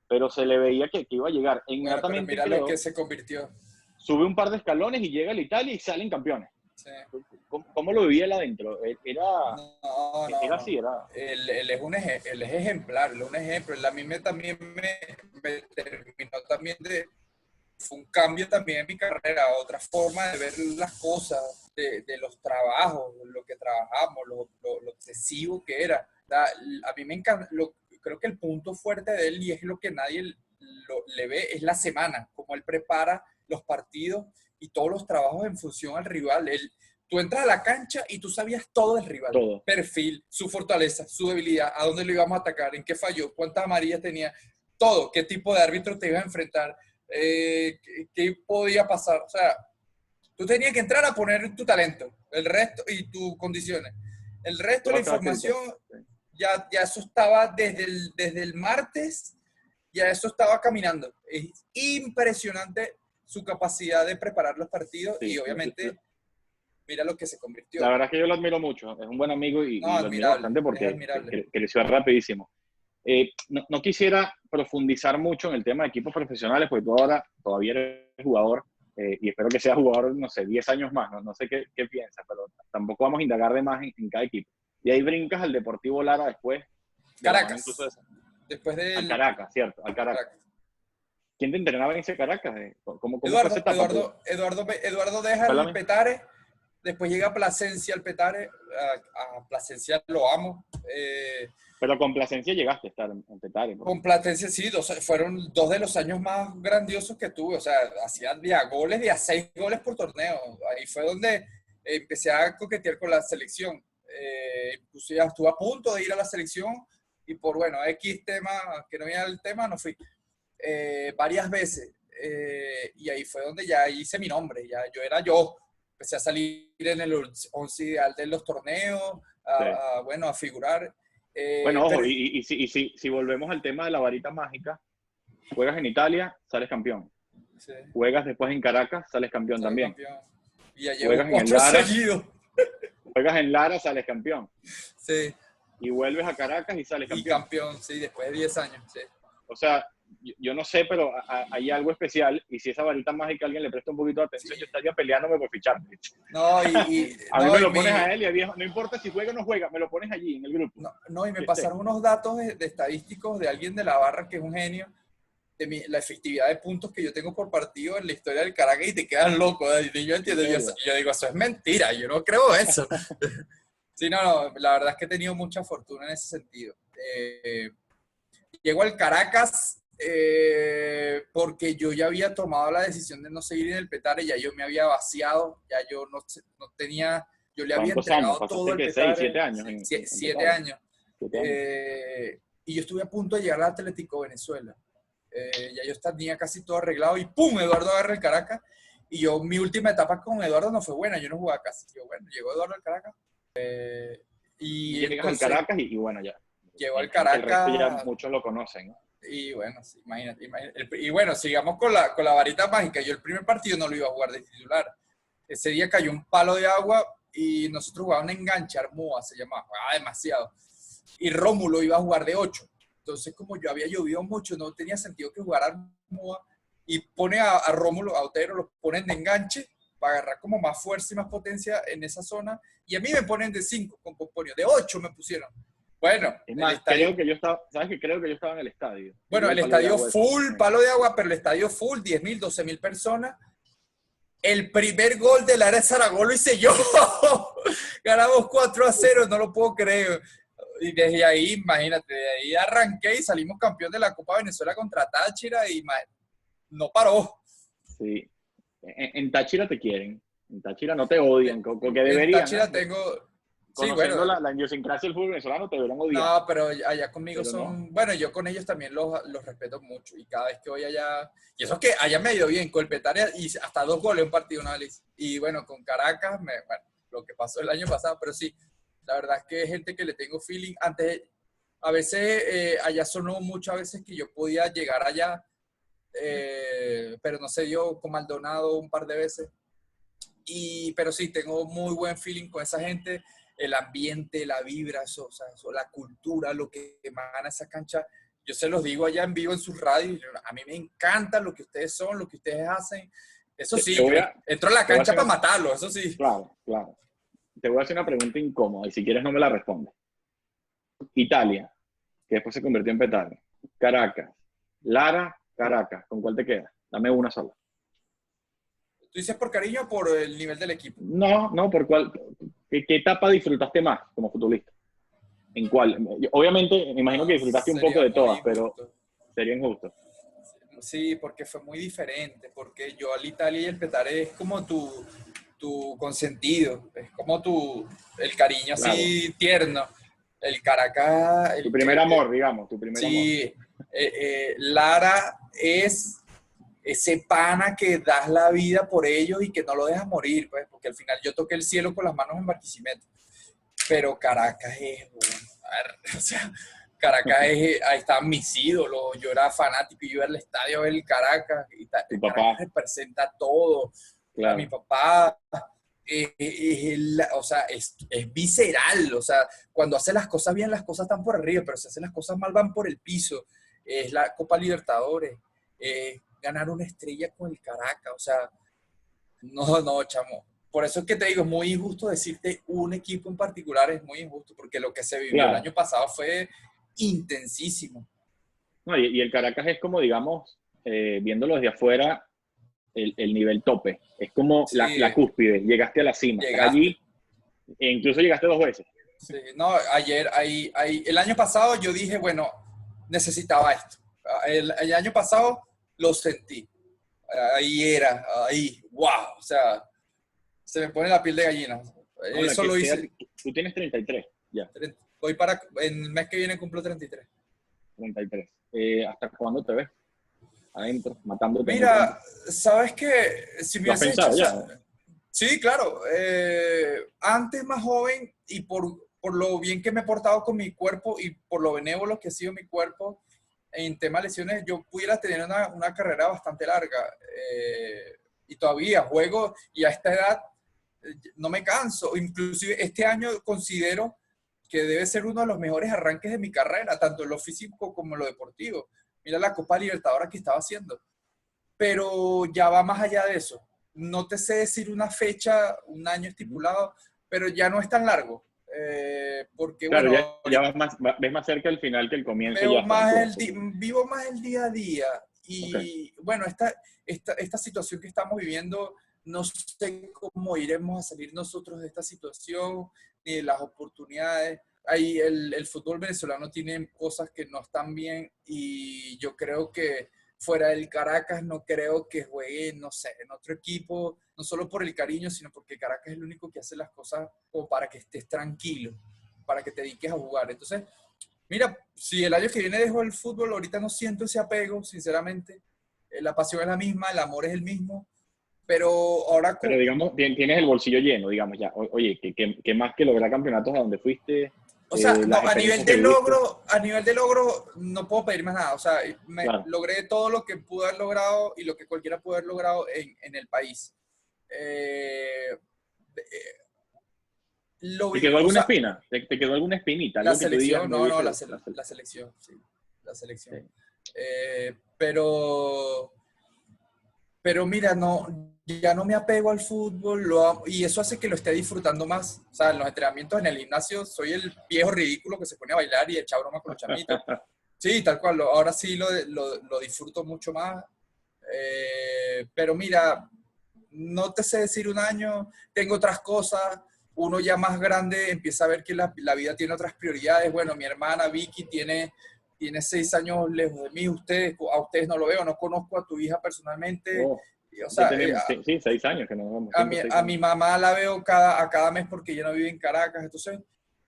Pero se le veía que iba a llegar. Inmediatamente, bueno, mira lo que se convirtió. Sube un par de escalones y llega a la Italia y salen campeones. Sí. ¿Cómo lo vivía él adentro? Era así, era. Él es ejemplar, él es un ejemplo. Él a mí también me terminó también fue un cambio también en mi carrera, otra forma de ver las cosas, de los trabajos, lo que trabajamos, lo obsesivo que era. A mí me encanta, creo que el punto fuerte de él, y es lo que nadie le ve, es la semana, cómo él prepara los partidos y todos los trabajos en función al rival. Tú entras a la cancha y tú sabías todo del rival. Todo. Perfil, su fortaleza, su debilidad, a dónde lo íbamos a atacar, en qué falló, cuántas amarillas tenía, todo, qué tipo de árbitro te iba a enfrentar, qué podía pasar. O sea, tú tenías que entrar a poner tu talento, el resto y tus condiciones. El resto de la información, ya eso estaba desde el martes, ya eso estaba caminando. Es impresionante su capacidad de preparar los partidos y obviamente mira lo que se convirtió. La verdad es que yo lo admiro mucho, es un buen amigo y lo admiro bastante porque creció rápidísimo. No quisiera profundizar mucho en el tema de equipos profesionales porque tú ahora todavía eres jugador y espero que seas jugador, no sé, 10 años más, no sé qué piensas, pero tampoco vamos a indagar de más en cada equipo. Y ahí brincas al Deportivo Lara después. Caracas. Después de al Caracas, cierto, al Caracas. ¿Quién te entrenaba en ese Caracas? ¿Cómo fue esa etapa? Eduardo deja el Petare, después llega a Plasencia, el Petare, a Plasencia lo amo. Pero con Plasencia llegaste a estar en Petare. Con Platense sí, fueron 2 de los años más grandiosos que tuve. O sea, hacía de a 6 goles por torneo. Ahí fue donde empecé a coquetear con la selección. Incluso ya estuve a punto de ir a la selección y por, bueno, X tema, que no había el tema, no fui. Varias veces. Y ahí fue donde ya hice mi nombre. Ya yo era yo. Empecé a salir en el 11 ideal de los torneos, bueno, a figurar. Bueno, ojo, y si volvemos al tema de la varita mágica, juegas en Italia, sales campeón. Sí. Juegas después en Caracas, sales campeón también. Campeón. Y ya Juegas llevo en 4 Lara, seguidos. Juegas en Lara, sales campeón. Sí. Y vuelves a Caracas y sales campeón. Y campeón, sí, después de 10 años. Sí. O sea, yo no sé, pero hay algo especial. Y si esa varita mágica a alguien le presta un poquito de atención, yo estaría peleándome por ficharme. No, a mí me lo pones a él y a viejo, no importa si juega o no juega, me lo pones allí en el grupo. No, y me pasaron unos datos de estadísticos de alguien de la barra que es un genio, de la efectividad de puntos que yo tengo por partido en la historia del Caracas y te quedas loco. Y yo entiendo, yo digo, eso es mentira, yo no creo eso. Sí, no, la verdad es que he tenido mucha fortuna en ese sentido. Llego al Caracas porque yo ya había tomado la decisión de no seguir en el Petare, ya yo me había vaciado, ya yo no tenía, yo le había entregado todo el Petare. 7 años. 7 años. Y yo estuve a punto de llegar al Atlético Venezuela. Ya yo tenía casi todo arreglado y ¡pum! Eduardo agarra el Caracas. Y yo, mi última etapa con Eduardo no fue buena, yo no jugaba casi. Yo, bueno, llegó Eduardo al Caracas. Y llegas al Caracas y bueno, ya. Llegó al Caracas. El resto ya muchos lo conocen, ¿no? Y bueno, sí, imagínate. Y bueno, sigamos con la varita mágica. Yo el primer partido no lo iba a jugar de titular. Ese día cayó un palo de agua y nosotros jugábamos un enganche, Armúa se llamaba, jugaba demasiado. Y Rómulo iba a jugar de 8. Entonces, como yo había llovido mucho, no tenía sentido que jugara Armúa. Y pone a Rómulo, a Otero, lo ponen de enganche para agarrar como más fuerza y más potencia en esa zona. Y a mí me ponen de 5 con Pomponio. De 8 me pusieron. Bueno, es más, creo que yo estaba en el estadio. Bueno, el estadio full, palo de agua, pero el estadio full, 10.000, 12.000 personas. El primer gol del área de Zaragoza lo hice yo. Ganamos 4-0, no lo puedo creer. Y desde ahí, imagínate, de ahí arranqué y salimos campeón de la Copa Venezuela contra Táchira y no paró. Sí, en Táchira te quieren, en Táchira no te odian, porque deberían. En Táchira ¿no? Tengo... Sí, Conociendo bueno, la idiosincrasia del fútbol venezolano te deberían odiar. No, pero allá conmigo pero son... No. Bueno, yo con ellos también los respeto mucho. Y cada vez que voy allá... Y eso es que allá me ha ido bien, con el Petare y hasta 2 goles en un partido, una vez. Y bueno, con Caracas, bueno, lo que pasó el año pasado, pero sí, la verdad es que es gente que le tengo feeling. Antes, a veces, allá sonó muchas veces que yo podía llegar allá, pero no se dio con Maldonado un par de veces. Pero sí, tengo muy buen feeling con esa gente. El ambiente, la vibra, la cultura, lo que emana esa cancha. Yo se los digo allá en vivo en sus radios. A mí me encanta lo que ustedes son, lo que ustedes hacen. Eso sí, entro a la cancha para matarlo, eso sí. Claro. Te voy a hacer una pregunta incómoda y si quieres no me la respondes. Italia, que después se convirtió en Petare. Caracas. Lara, Caracas. ¿Con cuál te quedas? Dame una sola. ¿Tú dices por cariño o por el nivel del equipo? No, ¿por cuál? ¿Qué etapa disfrutaste más como futbolista? ¿En cuál? Obviamente, me imagino que disfrutaste un poco de todas, pero sería injusto. Sí, porque fue muy diferente, porque yo al Italia y el Petare es como tu consentido, es como el cariño así tierno. El Caracas... Tu primer amor, digamos, tu primer amor. Sí, Lara es ese pana que das la vida por ellos y que no lo dejas morir, pues, porque al final yo toqué el cielo con las manos en Barquisimeto. Pero Caracas es, o sea, Caracas es, ahí estaban mis ídolos, yo era fanático y yo iba al estadio a ver el Caracas, y el Caracas representa todo. Claro. A mi papá, o sea, es visceral, o sea, cuando hace las cosas bien, las cosas están por arriba, pero si hace las cosas mal, van por el piso. Es la Copa Libertadores, ganar una estrella con el Caracas, o sea, no, chamo. Por eso es que te digo, es muy injusto decirte un equipo en particular, es muy injusto, porque lo que se vivió el año pasado fue intensísimo. No, y el Caracas es como, digamos, viéndolo desde afuera, el nivel tope. Es como Sí. la cúspide, llegaste a la cima. Estás Llegaste. allí, e incluso llegaste 2 veces. Sí, no, el año pasado yo dije, bueno, necesitaba esto. El año pasado lo sentí. Ahí, wow. O sea, se me pone la piel de gallina. Ahora, Eso lo hice. Tú tienes 33, ya, En el mes que viene cumplo 33. 33. ¿Hasta cuándo te ves? Adentro, matándote. Mira, ¿sabes qué? Si me ¿Lo has hubiese pensado hecho... ya? Sí, claro. Antes más joven y por lo bien que me he portado con mi cuerpo y por lo benévolo que ha sido mi cuerpo en tema de lesiones, yo pudiera tener una carrera bastante larga. Y todavía juego y a esta edad no me canso. Inclusive este año considero que debe ser uno de los mejores arranques de mi carrera, tanto en lo físico como en lo deportivo. Mira la Copa Libertadores que estaba haciendo. Pero ya va más allá de eso. No te sé decir una fecha, un año estipulado, pero ya no es tan largo. Porque, Claro, bueno, ya ves más cerca el final que el comienzo. veo Ya más está. vivo más el día a día. Y Okay. bueno, esta situación que estamos viviendo, no sé cómo iremos a salir nosotros de esta situación, ni de las oportunidades. Ahí el fútbol venezolano tiene cosas que no están bien y yo creo que fuera del Caracas no creo que juegue, no sé, en otro equipo, no solo por el cariño, sino porque Caracas es el único que hace las cosas como para que estés tranquilo, para que te dediques a jugar. Entonces, mira, si el año que viene dejo el fútbol, ahorita no siento ese apego, sinceramente. La pasión es la misma, el amor es el mismo, pero ahora Pero digamos, tienes el bolsillo lleno, digamos ya. Oye, ¿qué más que lograr campeonatos a donde fuiste? o sea, no, Las experiencias que viviste. a nivel de logro no puedo pedir más nada. O sea, Claro. logré todo lo que pude haber logrado y lo que cualquiera pudo haber logrado en el país. ¿Te quedó alguna O sea, espina? ¿Te quedó alguna espinita? la Algo que tú digas, selección, no no, hubiese- la selección, sí, la selección. Sí. Pero mira, no, ya no me apego al fútbol y eso hace que lo esté disfrutando más. O sea, en los entrenamientos en el gimnasio soy el viejo ridículo que se pone a bailar y echa broma con los chamitos. Sí, tal cual, ahora sí lo disfruto mucho más. Pero mira, no te sé decir un año, tengo otras cosas. Uno ya más grande empieza a ver que la vida tiene otras prioridades. Bueno, mi hermana Vicky tiene 6 años lejos de mí. A ustedes no lo veo, no conozco a tu hija personalmente. Oh, O ya sea, tenemos, sí, 6 años que nos vemos. a mi mamá la veo a cada mes porque ella no vive en Caracas. Entonces,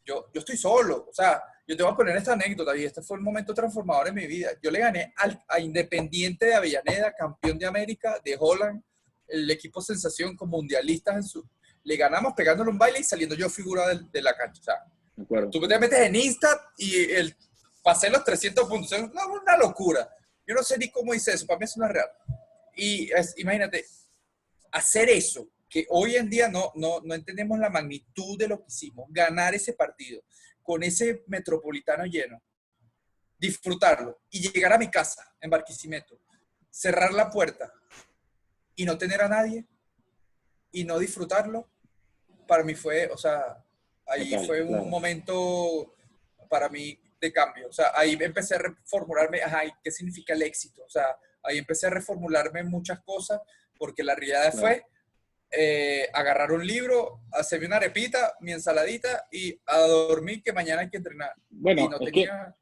yo estoy solo. O sea, yo te voy a poner esta anécdota y este fue el momento transformador en mi vida. Yo le gané a Independiente de Avellaneda, campeón de América, de Holland, el equipo sensación con mundialistas le ganamos pegándole un baile y saliendo yo figura de la cancha. O sea, De acuerdo. tú te metes en Insta y pasé los 300 puntos. Es una locura. Yo no sé ni cómo hice eso. Para mí eso no es real. Y imagínate, hacer eso, que hoy en día no entendemos la magnitud de lo que hicimos, ganar ese partido con ese Metropolitano lleno, disfrutarlo y llegar a mi casa en Barquisimeto, cerrar la puerta y no tener a nadie y no disfrutarlo, para mí fue, o sea, ahí Total, fue claro. un momento para mí de cambio. O sea, ahí empecé a reformularme, ¿qué significa el éxito? O sea, ahí empecé a reformularme muchas cosas porque la realidad fue agarrar un libro, hacerme una arepita, mi ensaladita y a dormir que mañana hay que entrenar. Bueno, Y no es tenía...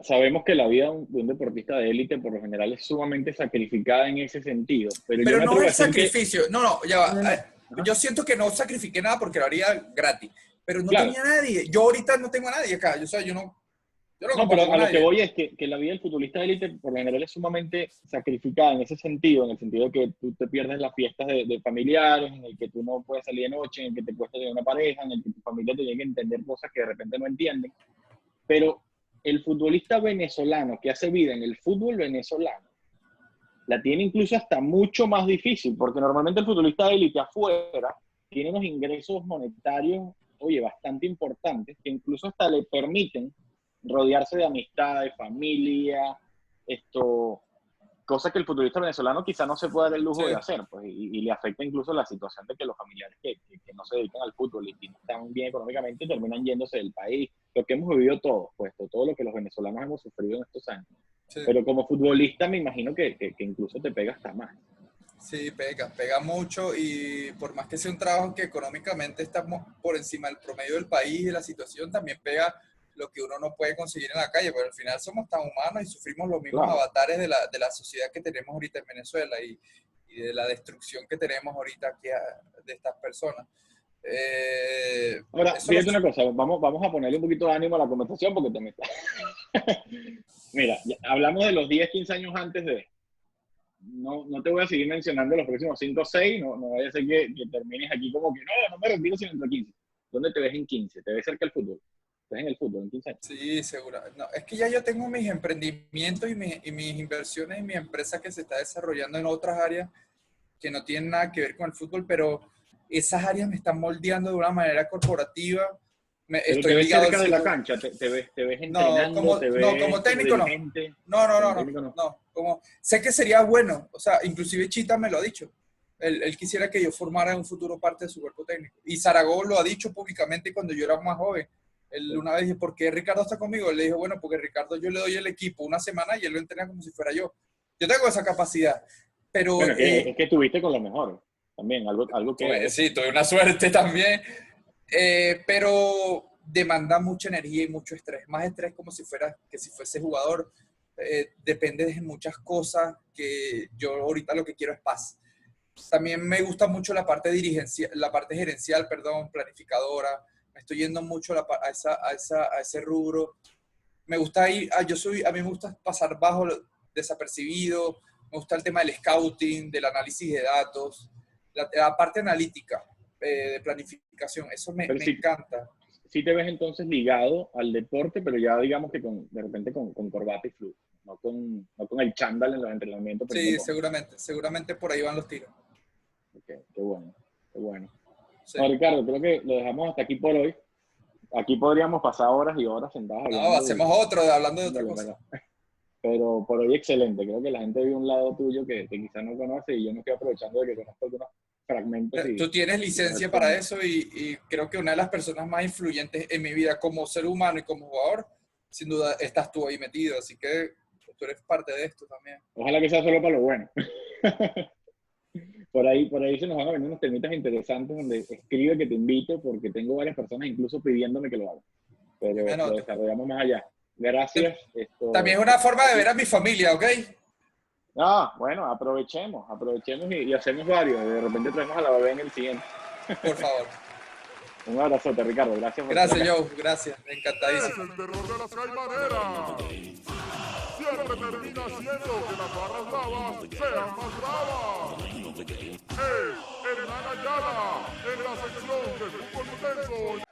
sabemos que la vida de un deportista de élite por lo general es sumamente sacrificada en ese sentido. Pero yo Pero me no atrevo a es el decir que, sacrificio. No, ya va. no. Yo siento que no sacrifiqué nada porque lo haría gratis. Pero no Claro. tenía nadie. Yo ahorita no tengo a nadie acá. Yo no No, comparto pero con a lo que nadie. voy es que la vida del futbolista de élite por lo general es sumamente sacrificada en ese sentido, en el sentido de que tú te pierdes las fiestas de familiares, en el que tú no puedes salir de noche, en el que te cuesta tener una pareja, en el que tu familia te tiene que entender cosas que de repente no entienden. Pero el futbolista venezolano que hace vida en el fútbol venezolano la tiene incluso hasta mucho más difícil, porque normalmente el futbolista de élite afuera tiene unos ingresos monetarios, oye, bastante importantes, que incluso hasta le permiten rodearse de amistad, de familia, cosa que el futbolista venezolano quizá no se puede dar el lujo Sí. de hacer, pues, y le afecta incluso la situación de que los familiares que no se dedican al fútbol y no están bien económicamente terminan yéndose del país. Lo que hemos vivido todos, pues, todo lo que los venezolanos hemos sufrido en estos años. Sí. Pero como futbolista me imagino que incluso te pega hasta más. Sí, pega mucho y por más que sea un trabajo que económicamente estamos por encima del promedio del país y de la situación, también pega lo que uno no puede conseguir en la calle, pero al final somos tan humanos y sufrimos los mismos Claro. avatares de la sociedad que tenemos ahorita en Venezuela y de la destrucción que tenemos ahorita aquí de estas personas. Ahora, Eso fíjate una cosa, vamos a ponerle un poquito de ánimo a la conversación porque te metas. Mira, hablamos de los 10, 15 años antes de... No te voy a seguir mencionando los próximos 5 o 6, no vaya a ser que termines aquí como que no me retiro sino entre 15. ¿Dónde te ves en 15? ¿Te ves cerca del fútbol? ¿Estás en el fútbol en 15 años? Sí, seguro. No, es que ya yo tengo mis emprendimientos y mis inversiones y mi empresa que se está desarrollando en otras áreas que no tienen nada que ver con el fútbol, pero esas áreas me están moldeando de una manera corporativa. Pero Estoy te ves ligado al cerca de la fútbol. cancha, te ves entrenando, como, te ves no, como técnico no. dirigente. No, Como técnico no. Como, sé que sería bueno, o sea, inclusive Chita me lo ha dicho. Él quisiera que yo formara en un futuro parte de su cuerpo técnico. Y Zaragoza lo ha dicho públicamente cuando yo era más joven. Él una vez dijo, ¿por qué Ricardo está conmigo? Él le dijo, bueno, porque Ricardo yo le doy el equipo una semana y él lo entrena como si fuera yo. Yo tengo esa capacidad, pero... Bueno, es que estuviste con los mejores también, algo que... Sí, tuve una suerte también, pero demanda mucha energía y mucho estrés. Más estrés como si fuese jugador. Depende de muchas cosas que yo ahorita lo que quiero es paz. También me gusta mucho la parte gerencial, planificadora. Me estoy yendo mucho a ese rubro. Me gusta ir, a mí me gusta pasar bajo desapercibido. Me gusta el tema del scouting, del análisis de datos, la parte analítica, de planificación. Eso me encanta. Sí te ves entonces ligado al deporte, pero ya digamos que de repente con corbata y flu, no con el chándal en los entrenamientos. Sí, seguramente por ahí van los tiros. Okay, qué bueno. Sí. No, Ricardo, creo que lo dejamos hasta aquí por hoy. Aquí podríamos pasar horas y horas sentados hablando. No, hacemos otro, hablando de otra cosa. Pero por hoy excelente. Creo que la gente vio un lado tuyo que quizás no conoce y yo me estoy aprovechando de que conozco algunos fragmentos. Tú tienes licencia para eso y creo que una de las personas más influyentes en mi vida como ser humano y como jugador, sin duda estás tú ahí metido. Así que tú eres parte de esto también. Ojalá que sea solo para lo bueno. Por ahí se nos van a venir unos temitas interesantes donde escribe que te invito porque tengo varias personas incluso pidiéndome que lo haga. Pero lo desarrollamos más allá. Gracias. También es una forma de ver a mi familia, ¿ok? Bueno, aprovechemos y hacemos varios. De repente traemos a la bebé en el siguiente. Por favor. Un abrazote, Ricardo. Gracias. Gracias, Joe. Gracias. Encantadísimo. Es el terror de las caimaneras. Siempre termina haciendo que las barras bravas sean más bravas. Hernán Ayala, en la sección de fútbol intenso.